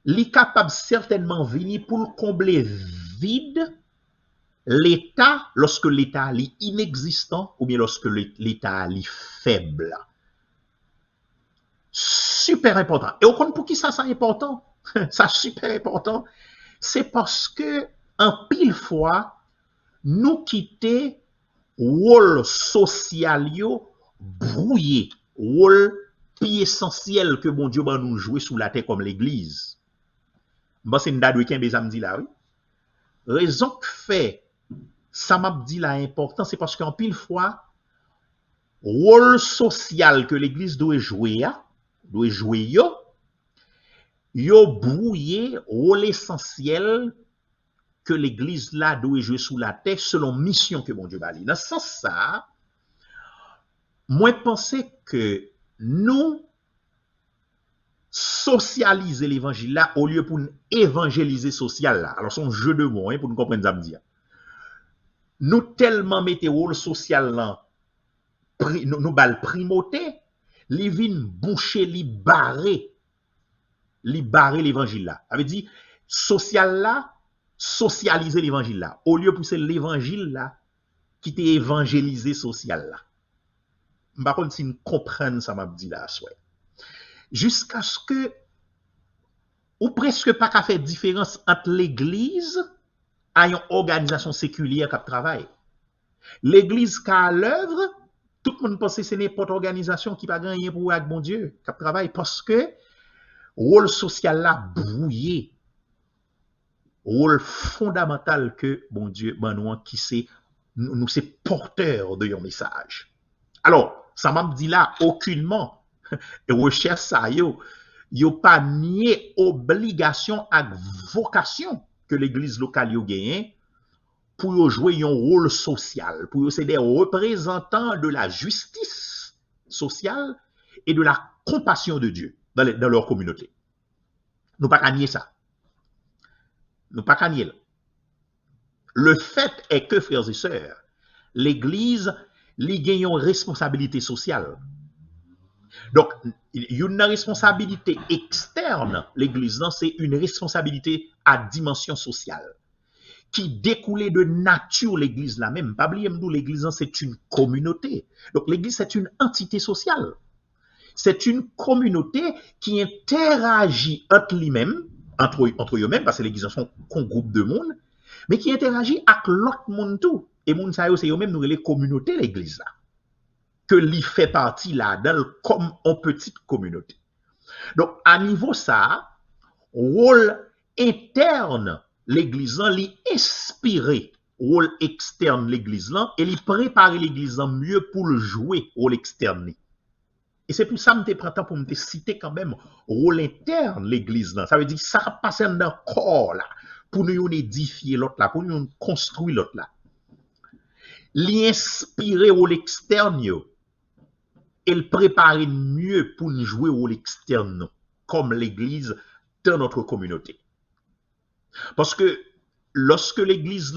li capable certainement venir pour combler vide l'État lorsque l'État est inexistant ou bien lorsque l'État est faible. Super important. Et on compte pour qui ça c'est important? Ça super important. C'est parce que en pile fois nous quitter rôle social yo brouillé, rôle plus essentiel que bon Dieu va nous jouer sous la terre comme l'église. Bon c'est une date week-end samedi là oui. Raison que fait ça m'a dit là important c'est parce qu'en pile fois rôle social que l'église doit jouer yo brouillé rôle essentiel que l'église là doit jouer sous la terre selon mission que bon Dieu va lui. Dans ce sens ça moi penser que nous socialiser l'évangile là au lieu pour nous évangéliser social là. Alors c'est un jeu de mots pour nous comprendre ça me dire. Nous tellement mettons rôle social là nous bal primauté, li vin boucher li barrer l'évangile là. Ça veut dire social là socialiser l'évangile là au lieu pousser l'évangile là qui t'est évangélisé social là. Par contre si nous comprenons ça m'a dit là soit jusqu'à ce que ou presque pas qu'à faire différence entre l'église et une organisation séculière qui travaille. L'église qui a l'œuvre, tout le monde pense que c'est n'importe organisation qui pas gagner pour avec bon Dieu qui travaille parce que rôle social là brouillé, rôle fondamental que bon Dieu nous qui c'est nous c'est porteur de un message. Alors, ça m'a dit là aucunement recherche ça yo pas nié obligation et vocation que l'église locale yo gagne pour jouer un rôle social, pour c'est des représentants de la justice sociale et de la compassion de Dieu dans leur communauté. Nous pas nier ça. Nous pas nier. Le fait est que frères et sœurs, l'église li gagne une responsabilité sociale. Donc, une responsabilité externe, l'église, c'est une responsabilité à dimension sociale qui découlait de nature l'église là même. Pas oublier l'église, c'est une communauté. Donc, l'église, c'est une entité sociale. C'est une communauté qui interagit entre lui-même, entre eux-mêmes, parce que l'église, c'est un groupe de monde, mais qui interagit avec l'autre monde tout. Et moun sa yo, c'est eux-mêmes, nous les communautés, l'église là. Que l'y fait partie là-dedans comme en petite communauté. Donc, à niveau ça, rôle interne, l'église là, l'y inspirer rôle externe, l'église là, et l'y préparer l'église là mieux pour le jouer, rôle externe. Et c'est pour ça que je prends temps pour me citer quand même rôle interne, l'église là. Ça veut dire que ça passe dans le corps là, pour nous édifier l'autre là, pour nous construire l'autre là. L'y inspirer rôle externe, et le préparer mieux pour nous jouer au rôle externe, comme l'église dans notre communauté. Parce que lorsque l'église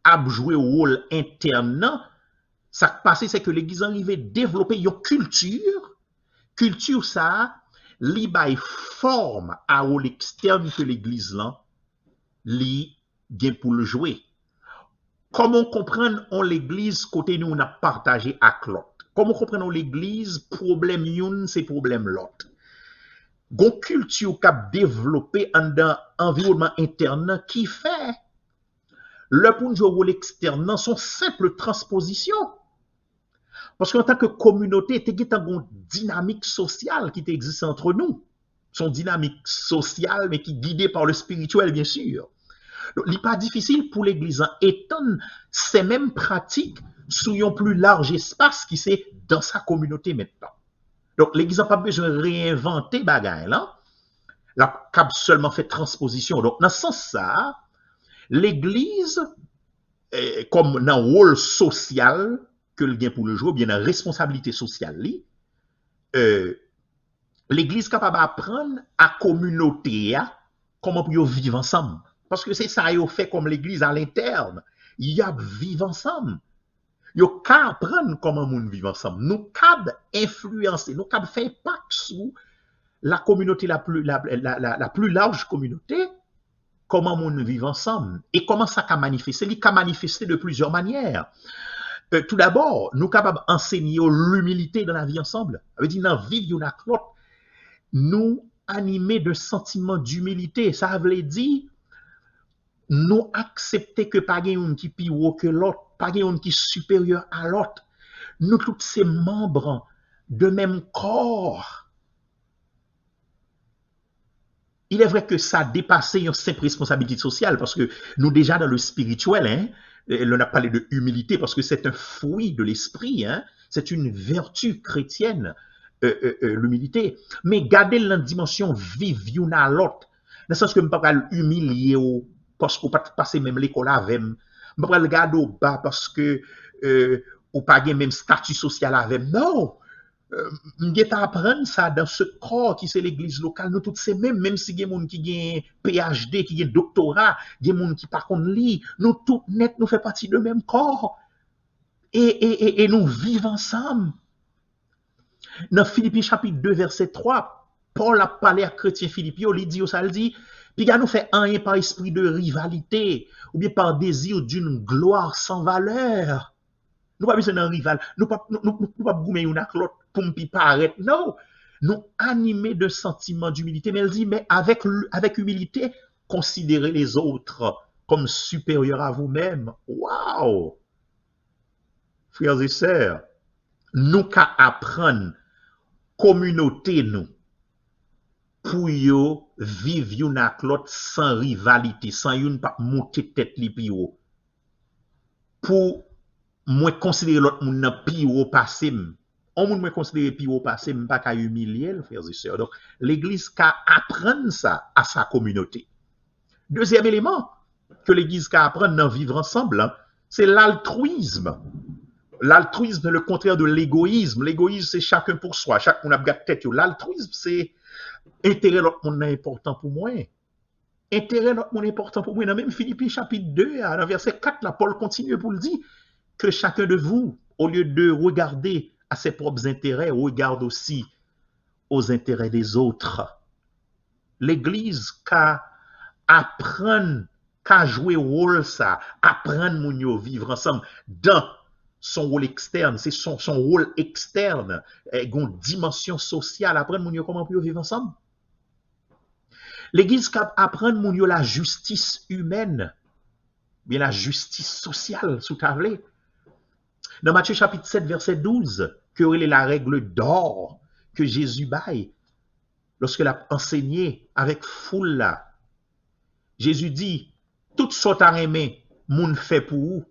a joué au rôle interne, ça qui passe, c'est que l'église arrive à développer une culture. Culture, ça, li bay forme à rôle externe que l'église li gen pour le jouer. Comment comprendre on l'église côté nous on a partagé avec l'autre? Comment comprenons l'église, problème youn, c'est problème l'autre. Gon culture cap développé en dans environnement interne qui fait le pour jouer rôle externe dans son simple transposition. Parce qu'en tant que communauté, il y a une dynamique sociale qui existe entre nous. Son dynamique sociale, mais qui est guidée par le spirituel, bien sûr. Donc, il n'est pas difficile pour l'Église d'étendre ces mêmes pratiques sur un plus large espace qui c'est dans sa communauté maintenant. Donc, l'Église n'a pas besoin de réinventer bagaille là. La cap seulement fait transposition. Donc, dans ce sens-là, l'Église, comme dans le rôle social que le gain pour le jour, bien dans la responsabilité sociale, l'Église est capable d'apprendre à communauté comment pour vivre ensemble. Parce que c'est ça qu'ils fait comme l'Église à l'interne. Il y a vivre ensemble. Ils ont qu'à apprendre comment nous vivons ensemble. Nous qu'à influencer, nous qu'à faire impact sur la communauté la plus large communauté, comment nous vivons ensemble. Et comment ça peut manifester? Il peut manifester de plusieurs manières. Tout d'abord, nous sommes capables d'enseigner l'humilité dans la vie ensemble. Ça veut dire, dans la vie, nous animer de sentiments d'humilité. Ça veut dire, nous accepter que pas quelqu'un qui est plus haut que l'autre, pas quelqu'un qui est supérieur à l'autre. Nous tous ces membres de même corps. Il est vrai que ça a dépassé une simple responsabilité sociale parce que nous déjà dans le spirituel, on a parlé de humilité parce que c'est un fruit de l'esprit, c'est une vertu chrétienne, l'humilité. Mais garder la dimension vive l'une à l'autre, dans le sens que je ne peux pas l'humilier parce qu'on ne peut pas passer même l'école avec, je ne peux pas le garder au bas parce que on ne pas le même statut social avec. Non! On doit apprendre ça dans ce corps qui c'est l'église locale. Nous tous c'est même si il y a des gens qui ont PhD, qui ont doctorat, il y a des gens qui par contre lit, nous tous net nous fait partie de même corps. Et nous vivons ensemble. Dans Philippiens chapitre 2 verset 3, Paul a parlé à chrétien Philippiens, il dit ça, il dit puis nous fait rien par esprit de rivalité ou bien par désir d'une gloire sans valeur. Nous pas besoin d'un rival, nous pas goumer une avec l'autre pour me paraître. Non, nous animer de sentiments d'humilité, mais elle dit mais avec humilité, considérez les autres comme supérieurs à vous-même. Waouh! Frères et sœurs, nous qu'à apprendre communauté nous pour yo vivre une avec l'autre sans rivalité, sans une pas monter tête li pi haut. Pour moi considérer l'autre moun nan pi haut passé. On moun moi considérer pi haut passé, pas qu'à humilier, frères et sœurs. Donc l'église qu'à apprendre ça à sa communauté. Deuxième élément que l'église qu'à apprendre dans vivre ensemble, c'est l'altruisme. L'altruisme est le contraire de l'égoïsme. L'égoïsme, c'est chacun pour soi. Chaque monde a gâté tête. L'altruisme, c'est intérêt l'autre monde est important pour moi. Intérêt l'autre monde est important pour moi. Dans même Philippiens chapitre 2, dans verset 4, là, Paul continue pour le dire que chacun de vous, au lieu de regarder à ses propres intérêts, regarde aussi aux intérêts des autres. L'église qu'à apprendre, qu'à jouer rôle ça, apprendre mon yo vivre ensemble dans son rôle externe, c'est son rôle externe, une dimension sociale, apprendre mon yo comment pour vivre ensemble. L'église cap apprendre mon yo la justice humaine, bien la justice sociale sous table. Dans Matthieu chapitre 7 verset 12, que est la règle d'or que Jésus baille lorsqu'il a enseigné avec foule là. Jésus dit toute sorte à aimer moun fait pour vous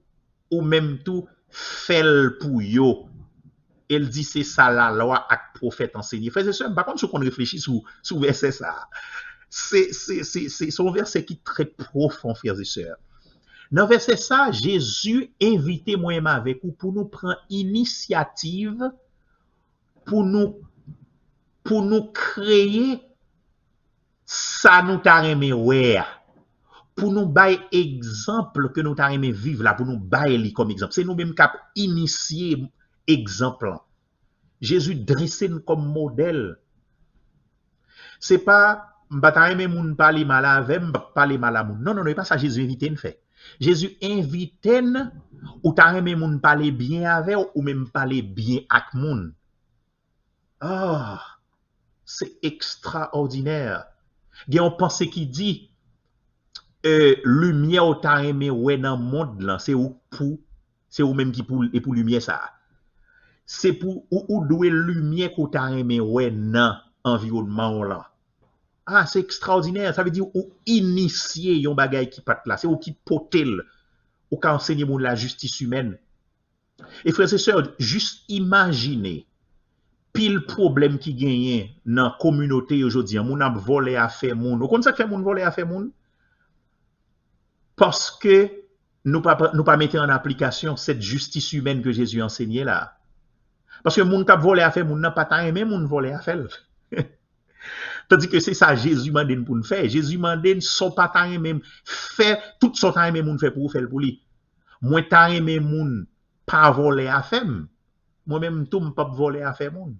ou même tout fait pour yo. Elle dit c'est ça la loi et prophète enseigné. Frères et sœurs, par contre, si on réfléchit sous verset ça, c'est son verset qui est très profond, frères et sœurs. Dans verset ça, Jésus invitait moi-même avec vous pour nous prendre initiative, pour nous créer ça nous t'a aimé ouais. Pour nous bailler exemple que nous t'a aimé vivre là, pour nous bailler comme exemple. C'est nous-mêmes qui avons initié exemple. Jésus dressé nous comme modèle. C'est pas m'bata aimer moun parler mal avec, parler mal à moun. Non, non, non, pas ça Jésus invite nous fait. Jésus invite nous ou ta aimer moun parler bien avec ou même parler bien avec moun. Ah, c'est extraordinaire. Il y a une pensée qui dit lumière ou ta aimé ouais dans le monde là, c'est ou même qui pour lumière ça. C'est pour ou doué lumière ou ta aimé ouais dans environnement là. Ah, c'est extraordinaire, ça veut dire ou initier yon bagay qui pat là, c'est ou qui potel ou ka enseigner moun la justice humaine. Et frères et sœurs, juste imaginez pile problème qui gagne dans communauté aujourd'hui, moun ap volé à faire moun. Vous connaissez ça fait moun volé à faire moun? Parce que nous pas mettre en application cette justice humaine que Jésus enseignait là. Parce que moun k'ap volé à faire moun nan pas tant aimé moun volé à faire. Tandis que c'est ça Jésus m'a dit pour nous faire. Jésus m'a dit son pas tant aimé faire tout son temps aimé moun fait pour faire pour lui. Moi tant aimé moun pas voler à faire. Moi-même tout me pas voler à faire moun.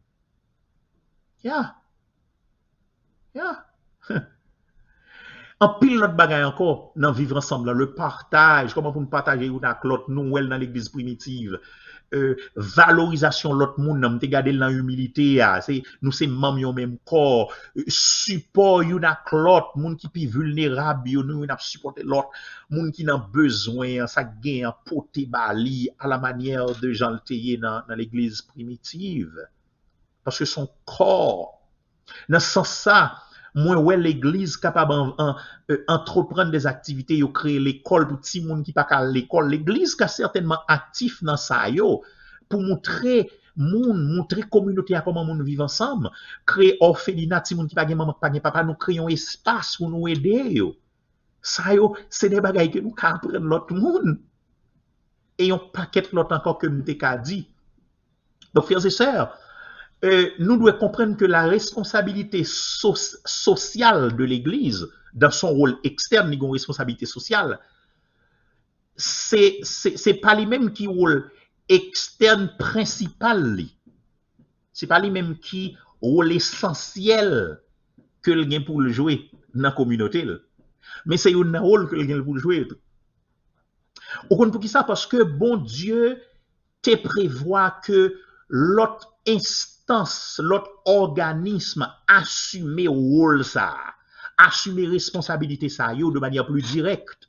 Yeah. En pile l'autre bagaille encore dans vivre ensemble, le partage, comment pour nous partager ou avec l'autre nous dans l'église primitive. Valorisation l'autre monde, nous te garder dans humilité, c'est nous c'est membres même corps, support you avec l'autre, monde qui plus vulnérable, nous n'a supporter l'autre, monde qui n'a besoin, ça gagne porter bali à la manière de Jean le Théier dans l'église primitive. Parce que son corps, dans ce sens ça, moi ouais l'église capable entreprendre des activités, yo créer l'école pour petit monde qui pas à l'école, l'église qui certainement actif dans ça yo pour montrer communauté à comment moun vivre ensemble, créer orphelinat petit monde qui pas gen maman pas gen papa, nous créons espace pour nous aider yo. Ça yo c'est des bagages que nous ka apprendre l'autre monde. Et on paquet l'autre encore que nous t'ai dit. Donc frères et sœurs, nous devons comprendre que la responsabilité sociale de l'Église, dans son rôle externe, il y a une responsabilité sociale, c'est pas lui-même qui rôle externe principal. C'est pas lui-même qui rôle essentiel que le gain pour le jouer dans la communauté. Mais c'est un rôle que le gain pour le jouer. Au compte pour qui ça? Parce que bon Dieu te prévoit que l'autre instance, l'autre organisme assumer rôle ça, assumer responsabilité ça yo de manière plus directe.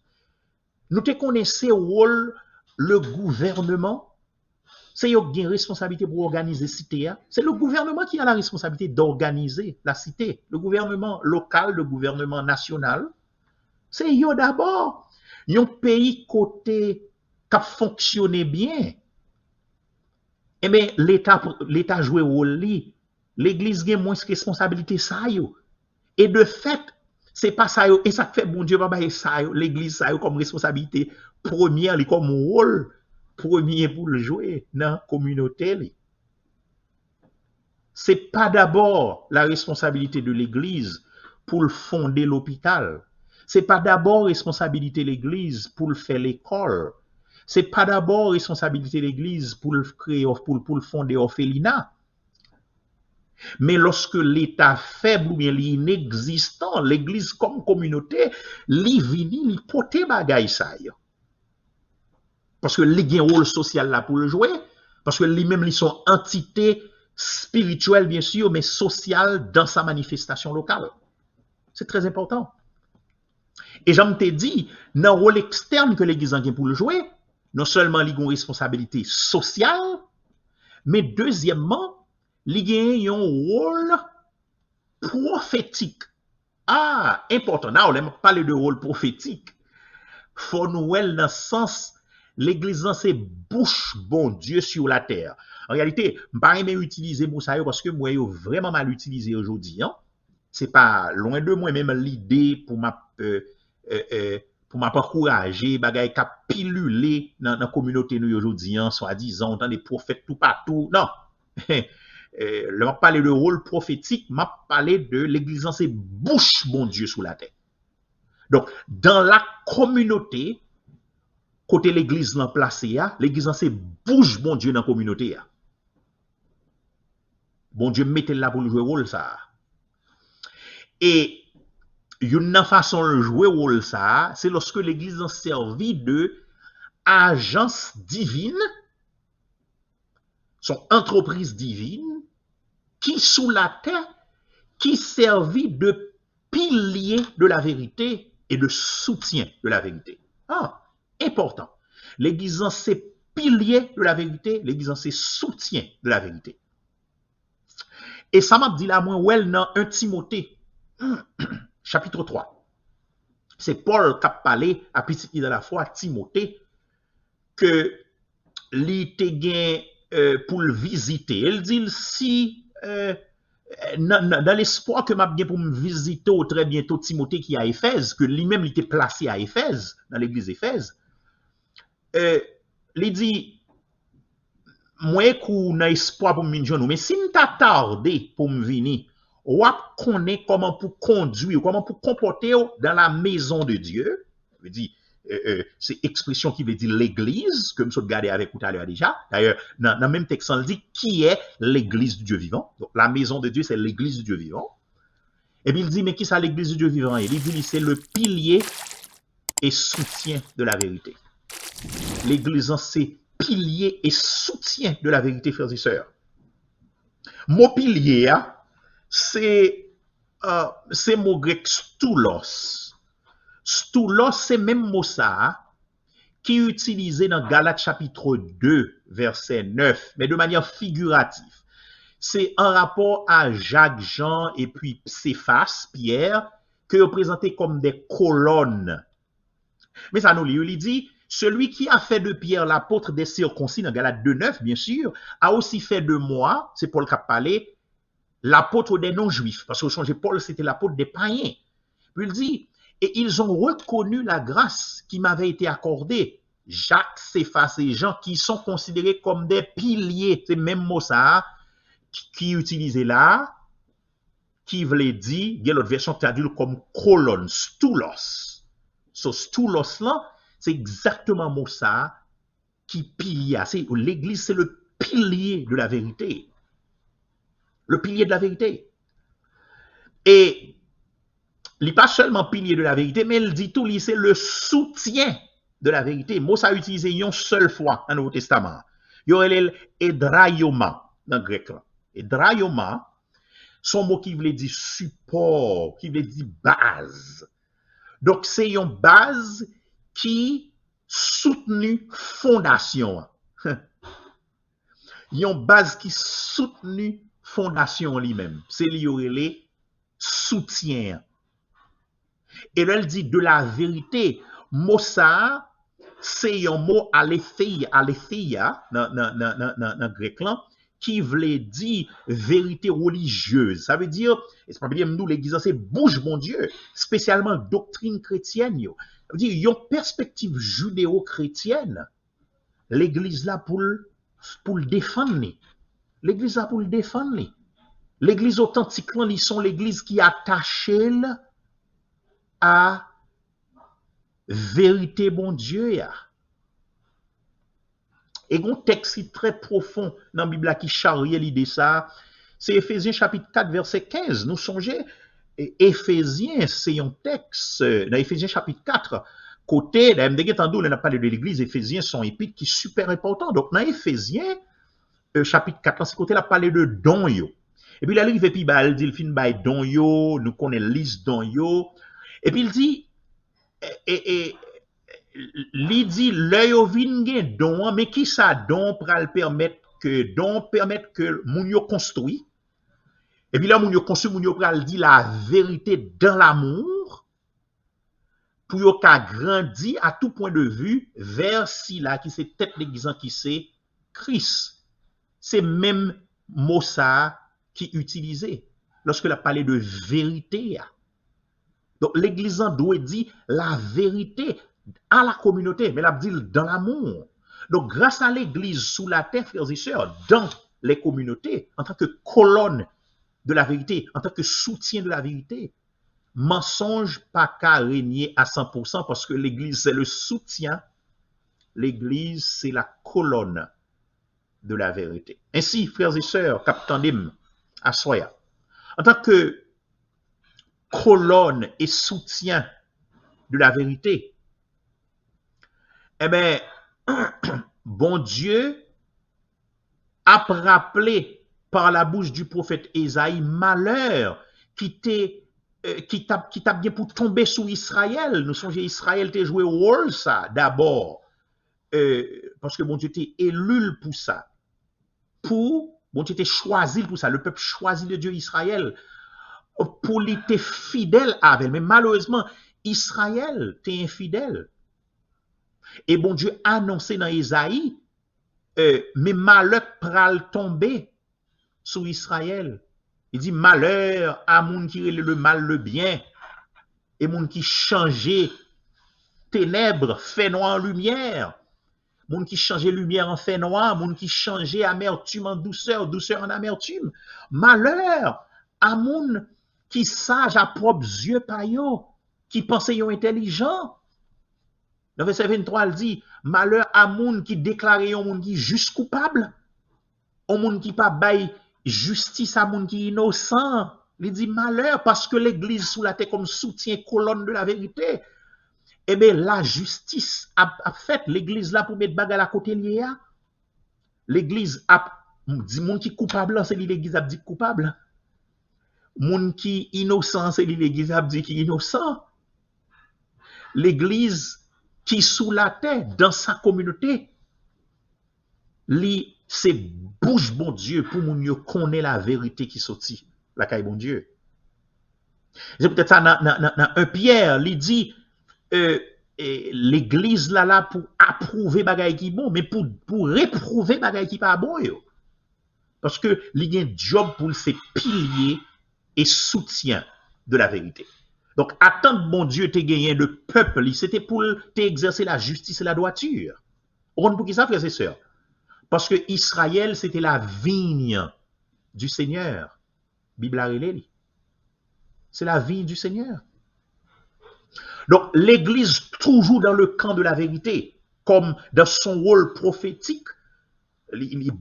Nous te connaissons rôle le gouvernement, c'est yo qui a responsabilité pour organiser cité, c'est le gouvernement qui a la responsabilité d'organiser la cité, le gouvernement local, le gouvernement national, c'est yo d'abord. Yon pays côté qui fonctionne bien. Eh bien, l'État joue rôle li. L'Église a moins de responsabilité ça yo. Et de fait, c'est pas ça yo. Et ça fait bon Dieu pas ça yo. L'Église ça yo comme responsabilité première, li comme rôle premier pour le jouer dans la communauté li. C'est pas d'abord la responsabilité de l'Église pour fonder l'hôpital. C'est pas d'abord responsabilité de l'Église pour faire l'école. C'est pas d'abord responsabilité de l'Église pour le créer, pour fonder orphelinat. Mais lorsque l'État faible ou bien l'inexistant, l'Église comme communauté, li vini, li pote bagay sa yo. Parce que li gen rôle social là pour le jouer, parce que li même li sont entités spirituelles bien sûr, mais sociales dans sa manifestation locale. C'est très important. Et j'en t'ai dit, dans le rôle externe que l'Église a pour le jouer, non seulement il y a une responsabilité sociale, mais deuxièmement, il y a un rôle prophétique. Ah, important. Là, on aime parler de rôle prophétique. Faut nous dans le sens, l'Église c'est bouche bon Dieu sur la terre. En réalité, je ne vais pas même utiliser pour ça parce que moi, je vraiment mal utilisé aujourd'hui. Hein? C'est pas loin de moi même l'idée pour m'encourager, bagay ka pilulé dans la communauté nous aujourd'hui, soi-disant, dans des prophètes tout partout. Non. Je m'a parlé de rôle prophétique, m'a parlé de l'Église, c'est bouche bon Dieu sous la terre. Donc, dans la communauté, côté l'Église l'en placé, l'Église c'est bouche bon Dieu dans la communauté. Bon Dieu mettez là pour le jouer rôle ça. Et une façon de jouer rôle ça, c'est lorsque l'Église en servit de agence divine, son entreprise divine, qui sous la terre, qui servit de pilier de la vérité et de soutien de la vérité. Ah, important. L'Église en c'est pilier de la vérité, l'Église en c'est soutien de la vérité. Et ça m'a dit là, moi, ouais, dans 1 Timothée, chapitre 3. C'est Paul qui a parlé à petit de la foi, Timothée, que l'ité pour le visiter. Il dit, si, dans l'espoir que m'a bien pour me visiter très bientôt Timothée qui est à Éphèse, que lui-même il était placé à Éphèse, dans l'église Éphèse, il dit, moi qu'on a espoir pour me venir, mais si m'ta tardé pour me venir, ou connaît comment pour conduire, comment pour comporter dans la maison de Dieu, je veux dire, c'est expression qui veut dire l'église, que nous avons regardé avec vous tout à l'heure déjà. D'ailleurs, dans le même texte, on dit qui est l'église du Dieu vivant. Donc, la maison de Dieu, c'est l'église du Dieu vivant. Et puis, il dit, mais qui c'est l'église du Dieu vivant? Il dit, c'est le pilier et soutien de la vérité. L'église, c'est pilier et soutien de la vérité, frères et sœurs. Mot pilier, c'est mot grec stoulos. Stoulos, c'est même mot ça qui est utilisé dans Galates chapitre 2, verset 9, mais de manière figurative. C'est en rapport à Jacques, Jean et puis Céphas, Pierre, que représentés comme des colonnes. Mais ça nous lit, il dit, celui qui a fait de Pierre l'apôtre des circoncis, dans Galates 2, 9, bien sûr, a aussi fait de moi, c'est Paul qui a parlé, l'apôtre des non-juifs, parce que Paul, c'était l'apôtre des païens. Puis il dit, et ils ont reconnu la grâce qui m'avait été accordée. Jacques, Céphas et Jean, qui sont considérés comme des piliers, c'est même mot ça, qui est utilisé là, qui voulait dire, il y a l'autre version qui traduit comme colonne, stoulos. Ce stoulos là, c'est exactement mot ça, qui pilier. L'église, c'est le pilier de la vérité. Le pilier de la vérité. Et il n'est pas seulement pilier de la vérité, mais il dit tout, c'est le soutien de la vérité. Mot ça utilisé une seule fois dans le Nouveau Testament. Il y aurait l'edraioma dans le grec. Edraioma, son mot qui voulait dire support, qui voulait dire base. Donc c'est une base qui soutenu fondation. Une base qui soutenu fondation lui-même. C'est les soutien. Et là, elle dit de la vérité. Mot ça, c'est un mot aletheia, dans le grec là, qui voulait dire vérité religieuse. Ça veut dire, et c'est pas bien nous, l'église, c'est bouge mon Dieu, spécialement doctrine chrétienne. Ça veut dire, il y a une perspective judéo-chrétienne. L'église là pour le défendre. L'église là pour le défendre. L'église authentique là, ils sont l'église qui est attachée à vérité bon Dieu. Et un texte très profond dans la Bible qui charrie l'idée ça, c'est Éphésiens chapitre 4 verset 15. Nous songez, Éphésiens, c'est un texte dans Éphésiens chapitre 4, côté, on a parlé de l'église, Éphésiens sont épîtres qui sont super importants. Donc dans Éphésiens chapitre 4, c'est côté là parler de don yo. Et puis là, il arrive, puis il dit, il fin by don yo, nous connaissons liste don yo. Et puis il dit, il dit, l'œil au vin don, mais qui ça don pour permettre que moun yo construit. Et puis là, moun yo construit, moun yo pral dit la vérité dans l'amour, pour yo ka grandi à tout point de vue vers si là, qui c'est tête l'église qui c'est Christ. C'est même mot ça qui est utilisé lorsque la parlé de vérité. Donc l'église doit dire la vérité à la communauté, mais la dit dans l'amour. Donc grâce à l'église sous la terre, frères et sœurs, dans les communautés, en tant que colonne de la vérité, en tant que soutien de la vérité, mensonge pas qu'à régner à 100% parce que l'église c'est le soutien, l'église c'est la colonne de la vérité. Ainsi, frères et sœurs, capitaine à Soya, en tant que colonne et soutien de la vérité. Eh bien, bon Dieu a rappelé par la bouche du prophète Ésaïe malheur qui t'a bien pour tomber sous Israël. Nous songeons Israël t'a joué au rôle ça d'abord parce que bon Dieu t'a élu pour ça. Bon Dieu t'a choisi pour ça. Le peuple choisit le Dieu Israël pour l'être fidèle avec. Mais malheureusement, Israël t'est infidèle. Et bon Dieu a annoncé dans Ésaïe, mais malheur pral tomber sous Israël. Il dit malheur à moun qui relève le mal le bien et moun qui changeait ténèbres fait noir en lumière. Moun qui changeait lumière en fait noir, moun qui changeait amertume en douceur, douceur en amertume. Malheur à moun qui sage à propres yeux pa yo, qui pensait yo intelligent. Dans verset 23, il dit malheur à moun qui déclare yon moun qui juste coupable, on moun qui pas bail justice à moun qui innocent. Il dit malheur parce que l'église sous la terre comme soutien colonne de la vérité. Eh bien, la justice a fait l'église là pour mettre bagarre à côté lié. L'église a dit moun qui coupable, c'est l'église a dit coupable. Moun qui innocent, c'est l'église a dit qui innocent. L'église qui sous la terre dans sa communauté, c'est bouche bon Dieu pour moun yo connaît la vérité qui sorti la caille bon Dieu. C'est peut-être ça dans 1 Pierre, il dit l'église là pour approuver bagay qui bon, mais pour réprouver bagay qui pas bon yo. Parce que il y a un job pour ses piliers et soutien de la vérité. Donc attendre bon Dieu te gagné le peuple, c'était pour t'exercer la justice et la droiture. On pour qui ça frères et sœurs? Parce que Israël c'était la vigne du Seigneur. Bible a relé. C'est la vigne du Seigneur. Donc, l'Église, toujours dans le camp de la vérité, comme dans son rôle prophétique, il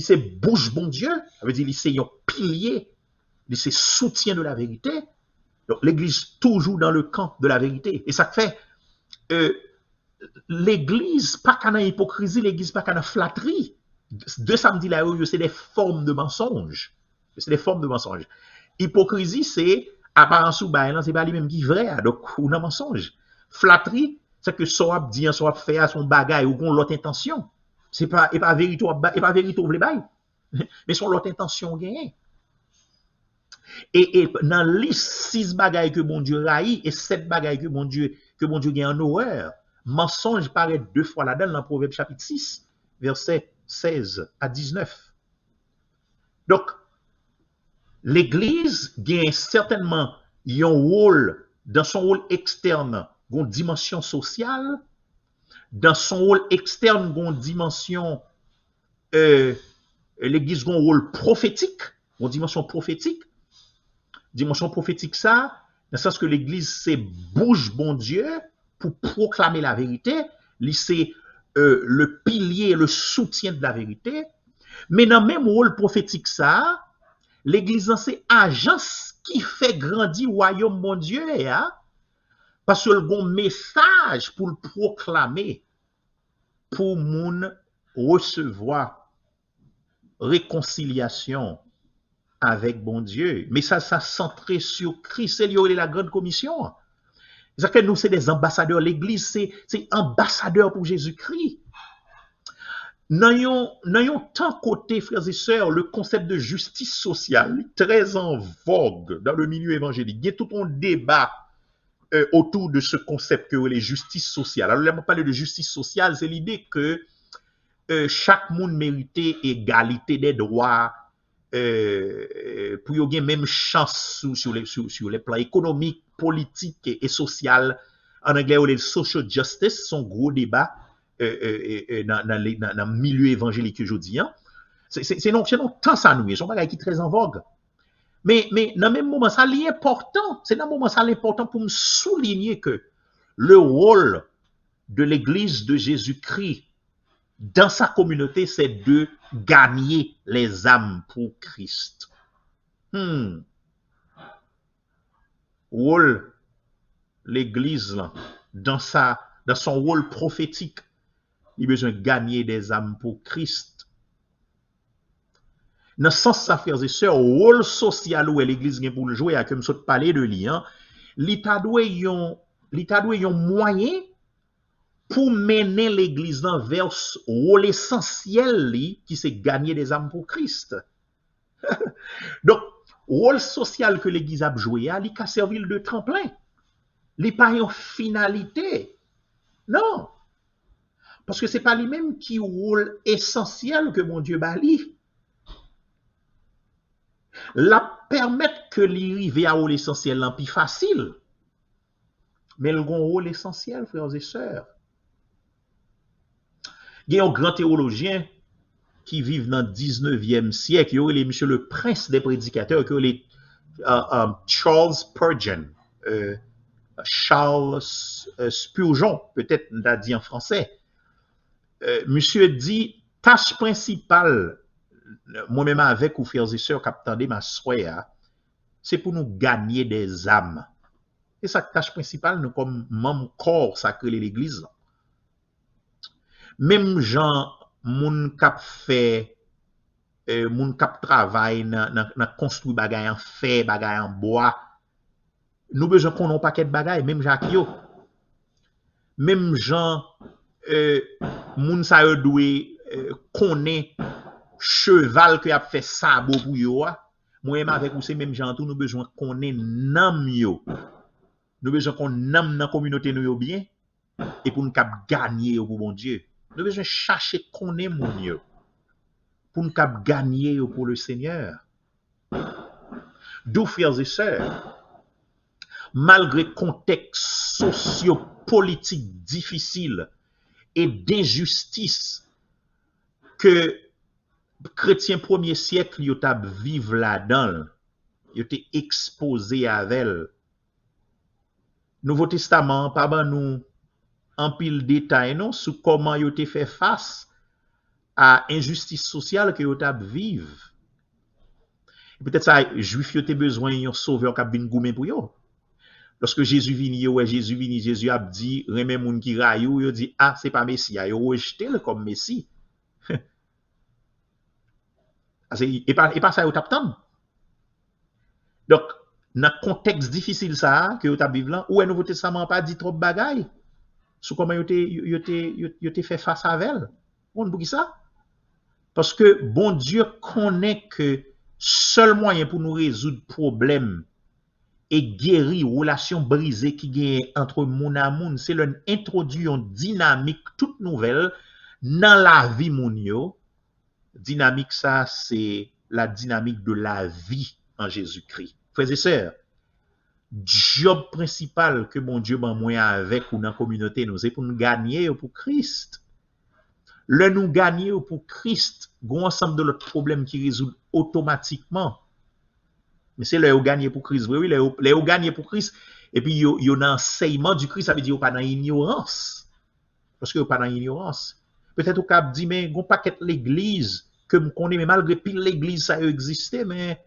c'est bouche bon Dieu, ça veut dire il c'est un pilier, il c'est soutien de la vérité. Donc, l'Église, toujours dans le camp de la vérité. Et ça fait, l'Église, pas qu'à hypocrisie, l'Église, pas qu'à flatterie. Deux samedis là, c'est des formes de mensonges. C'est des formes de mensonges. Hypocrisie, c'est apparence ou bain, c'est pas lui-même qui est vrai, donc on a mensonge. Flatterie, c'est que soit dit, soit fait à son bagage ou qu'on l'autre intention. C'est pas vérité, et pas vérité ou bail, mais son l'autre intention gagne. Et dans les 6 bagailles que mon Dieu raït et 7 bagailles que mon Dieu gagne en horreur, mensonge paraît 2 fois là-dedans dans Proverbe chapitre 6, versets 16 à 19. Donc, l'Église gagne certainement un rôle, dans son rôle externe, une dimension sociale, dans son rôle externe, une dimension, l'Église a un rôle prophétique, une dimension prophétique. Dimension prophétique ça, dans le sens que l'Église c'est bouche bon Dieu pour proclamer la vérité, c'est le pilier, le soutien de la vérité. Mais dans le même rôle prophétique ça, l'Église c'est agence qui fait grandir le royaume mon Dieu, hein? Parce que le bon message pour le proclamer, pour moun recevoir réconciliation avec bon Dieu. Mais ça centré sur Christ, c'est la grande commission. C'est que nous, c'est des ambassadeurs. L'Église, c'est ambassadeur pour Jésus-Christ. N'ayons tant côté, frères et sœurs, le concept de justice sociale, très en vogue dans le milieu évangélique. Il y a tout un débat autour de ce concept que les justices sociales. Alors, là, on parle de justice sociale, c'est l'idée que chaque monde méritait égalité des droits, pour y avoir même chance sur les plans économiques, politiques et social. En anglais, on les social justice, son gros débat dans le milieu évangélique aujourd'hui. Hein. C'est non tant ça nous, c'est un bagage qui est très en vogue. Mais dans le même moment, ça c'est important. C'est dans le moment ça l'important pour me souligner que le rôle de l'Église de Jésus-Christ dans sa communauté, c'est de gagner les âmes pour Christ. rôle l'église là, dans son rôle prophétique, il a besoin de gagner des âmes pour Christ. Dans ce sens, ça, frères et sœurs, rôle social où l'église vient pour le jouer, comme je parler de lui, l'État doit un moyen pour mener l'église vers le rôle essentiel qui c'est gagner des âmes pour Christ. Donc, rôle social que l'église a joué, il a servi de tremplin. Il n'est pas une finalité. Non. Parce que ce n'est pas lui-même qui rôle essentiel que mon Dieu bali. La permettre que l'arrivée à rôle essentiel n'est plus facile. Mais le rôle essentiel, frères et sœurs. Il y a un grand théologien qui vit dans le 19e siècle, il est monsieur le prince des prédicateurs, qui est Charles Spurgeon. Charles Spurgeon, peut-être on l'a dit en français. Monsieur dit, tâche principale, moi-même avec ou frères et sœurs, capitaine ma soeur, c'est pour nous gagner des âmes. Et sa tâche principale, nous comme membre corps sacré de l'église. Même gens, moun kap fait, moun kap travail, nan construit bagay en fer, bagay en bois, nous besoin qu'on ait un paquet de bagailles, même Jacques yo. Même gens, moun sa yo doué connaît cheval que a fait sabot pour yo. Moi-même avec vous c'est même gens tout nous besoin qu'on ait nam yo. Nous besoin qu'on nam dans communauté nous yo bien et pour nous cap gagner pour bon Dieu. Nous besoin chercher qu'on ait moun yo pour nous cap gagner pour le Seigneur. D'où frères et sœurs, malgré contexte socio-politique difficile et d'injustice que chrétiens premier siècle yo t'a vivre là-dedans, yo t'es exposé avec. Nouveau Testament pas ban nous en pile détail non sur comment yo t'es fait face à injustice sociale que yo t'a vivre. Peut-être ça juif yo t'es besoin yon sauveur qui vinn goumen pour yo. Lorsque Jésus vini, Jésus a dit, remè moun ki rayou, yo dit, ah, c'est pas Messie, yo rejeté le comme Messie. Et pas ça, yo tap tan. Donc, dans le contexte difficile ça, que yo tap vive là, ou le Nouveau Testament pas dit trop de bagaille, sur comment yo te fait face à elle. On pour qui ça? Parce que bon Dieu connaît que seul moyen pour nous résoudre problème et guérir relation brisée qui gagne entre moun à moun, c'est l'introduire une dynamique toute nouvelle dans la vie moun yo. Dynamique ça c'est la dynamique de la vie en Jésus-Christ. Frères et sœurs, job principal que mon Dieu ban moi avec ou dans la communauté nous c'est pour nous gagner pour Christ. Le nous gagner pour Christ, gon ensemble de l'autre problème qui résout automatiquement. Mais c'est là où gagner pour Christ. Oui, là où gagner pour Christ. Et puis, il y a un enseignement du Christ, ça veut dire pas dans l'ignorance. Parce que pas dans l'ignorance. Peut-être au cap dit, mais gon paquet l'église que me connais, mais malgré pile l'église, ça a existé, mais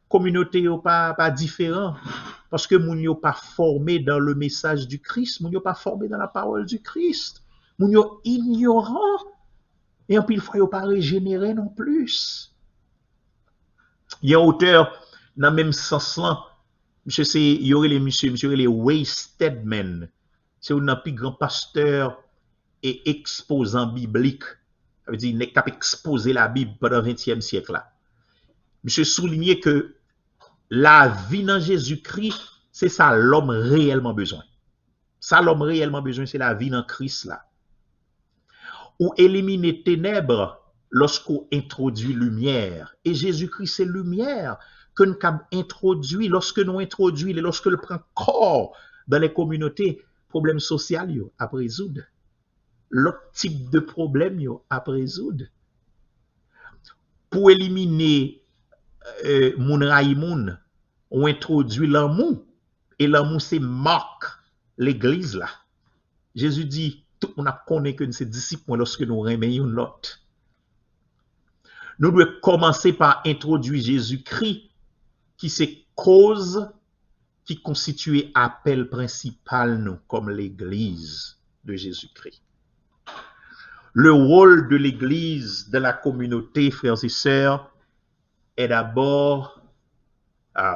communauté yo pas différent. Parce que moun yo pas formé dans le message du Christ, moun yo pas formé dans la parole du Christ. Moun yo ignorant. Et en pile fois, yo pas régénéré non plus. Il y a un auteur dans le même sens là, monsieur c'est il y aurait les wasted men. C'est un plus grand pasteur et exposant biblique. Ça veut dire n'est capable exposer la Bible pendant le 20e siècle là. Monsieur souligné que la vie dans Jésus-Christ, c'est ça l'homme réellement besoin. Ça l'homme réellement besoin, c'est la vie dans Christ là. Ou éliminer ténèbres lorsqu'on introduit lumière. Et Jésus-Christ c'est lumière que nous avons introduit, lorsque nous introduit, lorsque nous prend corps dans les communautés, problèmes sociaux à résoudre. L'autre type de problème à résoudre. Pour éliminer moun ray moun, on introduit l'amour. Et l'amour, c'est marque l'église là. Jésus dit, tout le monde connaît que nous sommes disciples lorsque nous remettons l'autre. Nous devons commencer par introduire Jésus-Christ qui c'est cause qui constituait appel principal nous comme l'Église de Jésus-Christ. Le rôle de l'Église dans la communauté, frères et sœurs, est d'abord,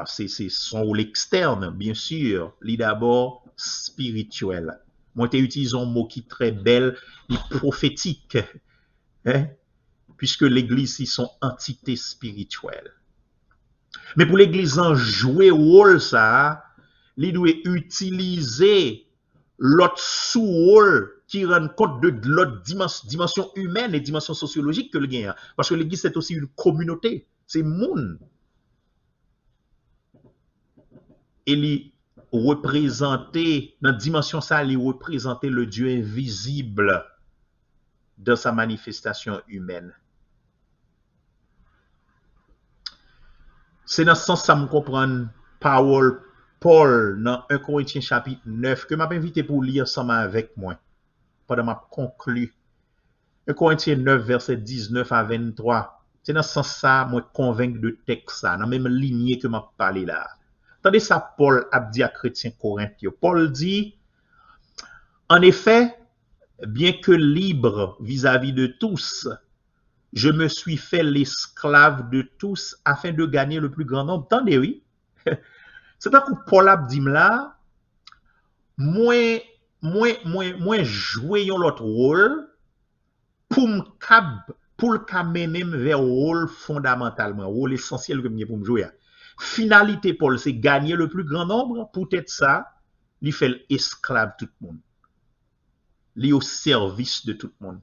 c'est son rôle externe, bien sûr, il est d'abord spirituel. Moi, j'ai utilisé un mot qui est très bel, et prophétique, hein? Puisque l'Église, c'est son entité spirituelle. Mais pour l'Église en jouer rôle, ça, il doit utiliser l'autre sous-rôle qui rend compte de l'autre dimension humaine et dimension sociologique que le gagne. Parce que l'Église, c'est aussi une communauté. C'est monde. Et il représenter, dans la dimension ça, il représenter le Dieu invisible dans sa manifestation humaine. C'est dans ce sens que ça me comprend Paul dans 1 Corinthiens chapitre 9 que m'a invité pour lire ensemble avec moi pendant ma conclue. 1 Corinthiens 9 verset 19 à 23. C'est dans ce sens ça moi convaincre de texte ça dans même lignée que m'a parlé là. Attendez ça Paul a dit à chrétiens corinthiens. Paul dit en effet, bien que libre vis-à-vis de tous, je me suis fait l'esclave de tous afin de gagner le plus grand nombre. Attendez, oui. C'est un coup Paul a dit là, moi jouer l'autre rôle pour le mener vers le rôle fondamentalement, rôle essentiel que je pour me jouer. Finalité Paul, c'est gagner le plus grand nombre. Peut-être ça, il fait l'esclave tout le monde. Il est au service de tout le monde.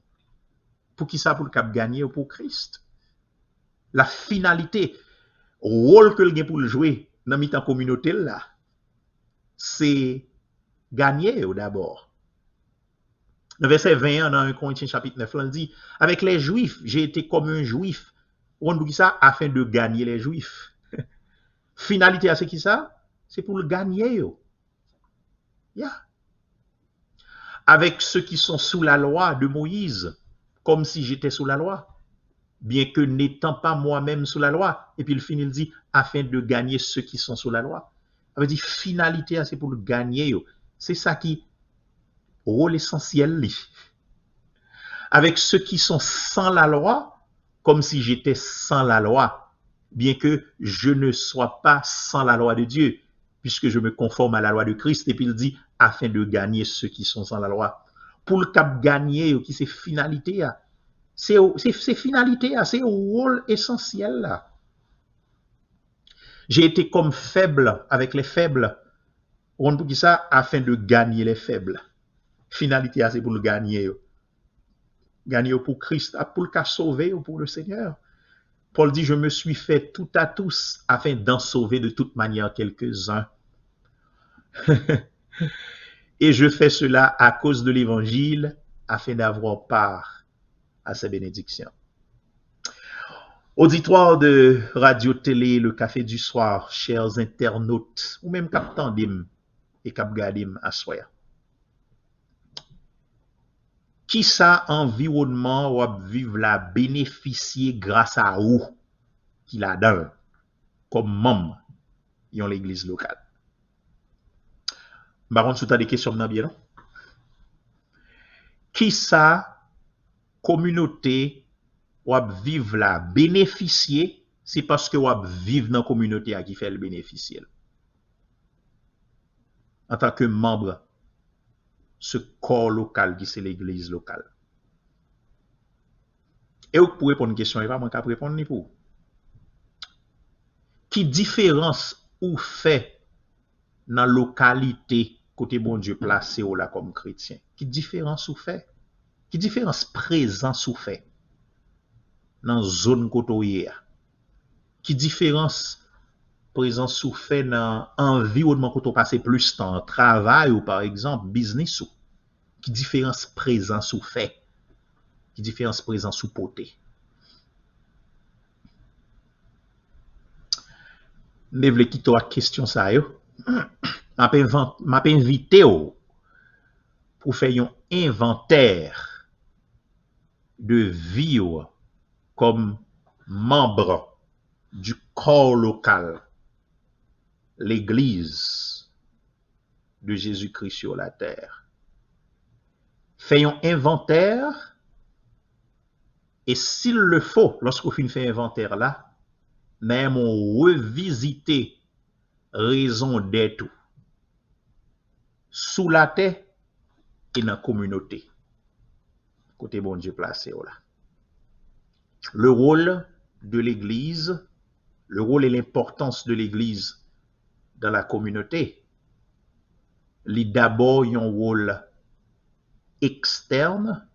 Pour qui ça? Pour le cap gagner ou pour Christ? La finalité, rôle que le gain pour le jouer dans la communauté là, c'est gagner d'abord. Dans verset 21 dans 1 Corinthiens chapitre 9, on dit, avec les Juifs, j'ai été comme un Juif. On dit ça afin de gagner les Juifs. Finalité à ce qui ça? C'est pour le gagner. Yeah. Avec ceux qui sont sous la loi de Moïse, comme si j'étais sous la loi, bien que n'étant pas moi-même sous la loi. Et puis il finit, il dit, afin de gagner ceux qui sont sous la loi. Ça veut dire, finalité, c'est pour le gagner. C'est ça qui rôle essentiel. Avec ceux qui sont sans la loi, comme si j'étais sans la loi, bien que je ne sois pas sans la loi de Dieu, puisque je me conforme à la loi de Christ. Et puis il dit, afin de gagner ceux qui sont sans la loi. Pour le cap gagner, qui c'est finalité, c'est finalité, c'est un rôle essentiel là. J'ai été comme faible avec les faibles. On dit ça afin de gagner les faibles. Finalité, c'est pour le gagner. Gagner pour Christ, pour le cas sauver ou pour le Seigneur. Paul dit, je me suis fait tout à tous afin d'en sauver de toute manière quelques-uns. Et je fais cela à cause de l'évangile afin d'avoir part à sa bénédiction. Auditoire de radio-télé, le café du soir, chers internautes, ou même cap tandim et cap gadim à soya. Qui ça environnement ou vivre la bénéficier grâce à vous qui la donne comme membre dans l'église locale? Baron, sous des questions dans bien non? Qui ça communauté ou vivre la bénéficier, c'est parce que ou vivre dans la communauté qui fait le bénéficier. En tant que membre ce corps local qui c'est l'église locale. Et vous pouvez répondre une question, et pas moi qui répondre ni pour. Qui différence ou fait dans la localité côté bon Dieu placé ou là comme chrétien? Qui différence ou fait? Qui différence présence ou fait dans zone côté? Qui différence présence ou fait dans environnement côté passer plus temps, travail ou par exemple business ou? Qui différence présence ou fait? Qui différence présence ou poté? Ne vle qui toi question ça yo? M'a invité pour faire un inventaire de vivre comme membre du corps local, l'église de Jésus-Christ sur la terre. Faisons inventaire, et s'il le faut, lorsqu'on fait inventaire là, même on revisiter raison d'être sous la terre et dans la communauté. Côté bon Dieu placé là. Le rôle de l'Église, le rôle et l'importance de l'Église dans la communauté, il d'abord un rôle externe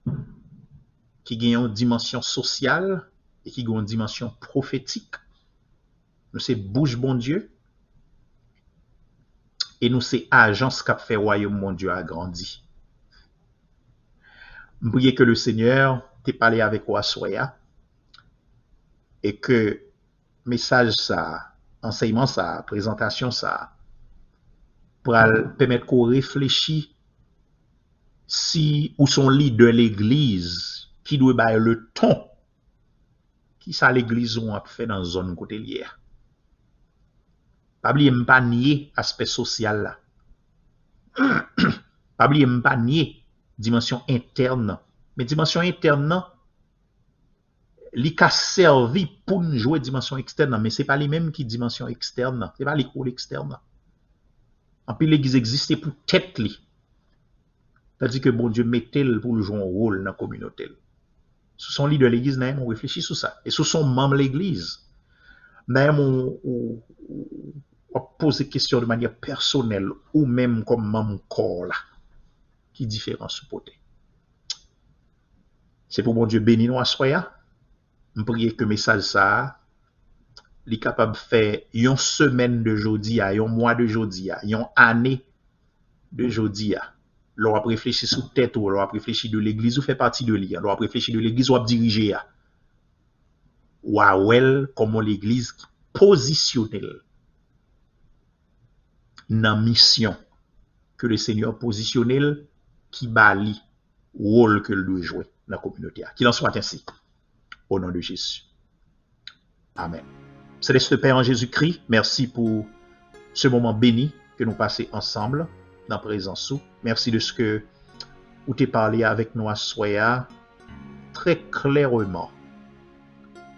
qui a une dimension sociale et qui a une dimension prophétique. Nous c'est bouche bon Dieu et nous c'est agence qui fait royaume mon Dieu agrandi. Je prie que le Seigneur t'ait parlé avec moi soya et que message ça, enseignement ça, présentation ça, pour permettre qu'on réfléchisse si ou son leader de l'église qui doit bailler le ton qui ça l'église on a fait dans zone côté lière. Pas oublier pas nier aspect social là. Pas oublier pas nier dimension interne, mais dimension interne li ka servi pour nous jouer dimension externe, mais c'est pas les mêmes qui dimension externe, c'est pas l'école externe. En plus l'église existe pour tête li. C'est-à-dire que bon Dieu mettait pour jouer un rôle dans la communauté. Sous son leader de l'église, on réfléchit sur ça. Et sous son membre de l'église, on pose des questions de manière personnelle ou même comme membre corps là, qui différent supporté. C'est pour bon Dieu béni nous à soya. Je prie que le message ça, est capable de faire une semaine de jeudi, un mois de jeudi, une année de jeudi. L'on a réfléchi sous tête ou l'on a réfléchi de l'église ou fait partie de l'IA. L'on a réfléchi de l'église ou a dirigé. Ou à well, comment l'église positionnelle dans mission que le Seigneur positionnel qui bali rôle que le doit jouer dans la communauté. Qu'il en soit ainsi. Au nom de Jésus. Amen. Céleste Père en Jésus-Christ, merci pour ce moment béni que nous passons ensemble dans la présence. Merci de ce que vous t'es parlé avec nous à soya très clairement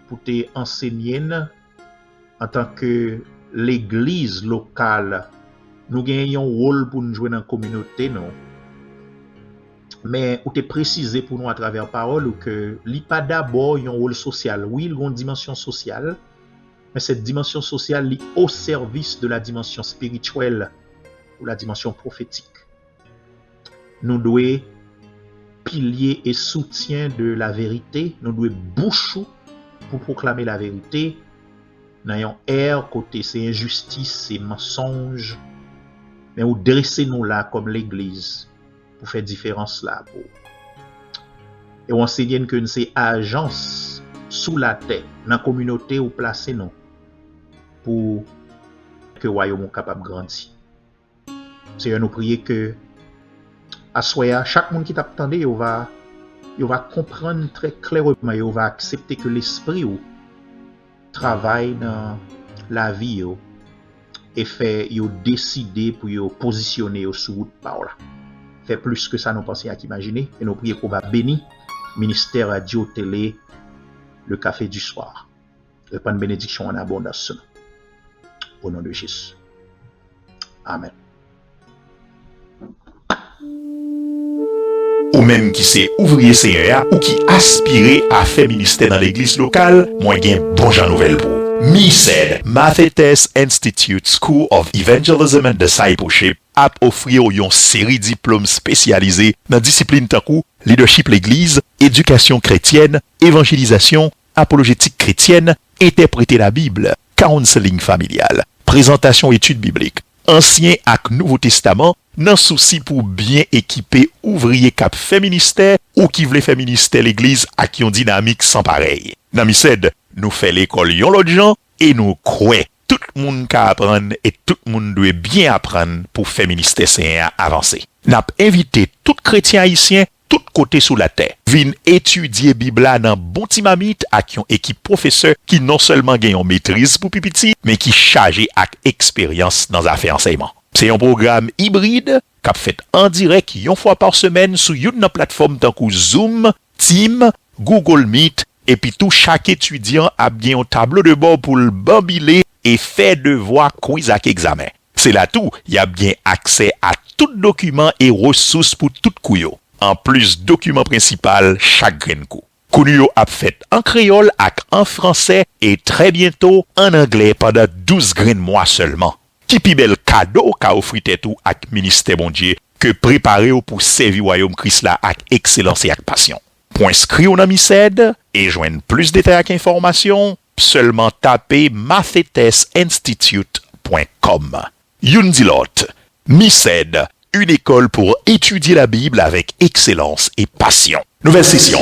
pour t'enseigner en tant que l'église locale. Nous gagnons un rôle pour nous jouer dans la communauté, non? Mais vous t'es précisé pour nous à travers parole ou que il pas d'abord un rôle social. Oui, il y a une dimension sociale, mais cette dimension sociale est au service de la dimension spirituelle ou la dimension prophétique. Nous devons pilier et soutien de la vérité, nous devons bouche pour proclamer la vérité. N'ayons air côté c'est injustice, c'est mensonge, mais nous dressez-nous là comme l'église pour faire différence là pour. Et on enseigne que nous c'est agence sous la terre, dans la communauté où placer nous pour que le royaume soit capable de grandir. Seigneur, nous prions que à soya, chaque monde qui t'attendait, il va comprendre très clairement, il va accepter que l'esprit travaille dans la vie et fait décider pour positionner sur route par là. Fait plus que ça nous pensions à imaginer et nous prions pour bénir ministère radio télé le café du soir. Répandre bénédiction en abondance au nom de Jésus. Amen. Ou même qui c'est ouvrier CA ou qui aspire à faire ministère dans l'église locale, moi j'ai bon genre nouvelle pour vous. MISED, Mathetes Institute School of Evangelism and Discipleship, a offrir une série de diplômes spécialisés dans disciplines tankou, leadership l'église, éducation chrétienne, évangélisation, apologétique chrétienne, interpréter la Bible, counseling familial, présentation études bibliques, Ancien et Nouveau Testament, nan souci pour bien équiper ouvrier cap fait ministère ou qui voulait faire ministère l'église à qui on dynamique sans pareil. Dans MISED, nous fait l'école yon l'autre gens et nous croyons tout le monde ka apprendre et tout le monde doit bien apprendre pour faire ministère saint avancer. N'a invité tout chrétien haïtien tout côté sous la terre. Vin étudier Bible dans bon timamite ak yon équipe professeur qui non seulement gagne en maîtrise pour pipiti mais qui chargé ak expérience dans affaires enseignement. C'est un programme hybride qu'a fait en direct une fois par semaine sur une plateforme tant que Zoom, Team, Google Meet, et puis tout chaque étudiant a bien un tableau de bord pour le bambiler et faire devoir, quiz ak examen. C'est là tout, il y a bien accès à tout document et ressources pour tout couillot. En plus, document principal chaque grain coup. Kounuyo a fait en créole ak en français et très bientôt en anglais pendant 12 grains de mois seulement. Qui pi bel cadeau qu'a offri tout ak ministère bon Dieu que préparé pour servir royaume Christ là ak excellence et ak passion. Pour inscrire au MICED et joindre plus de détails ak informations, seulement tapez mathetesinstitute.com. Youn di lot, MICED, une école pour étudier la Bible avec excellence et passion. Nouvelle session.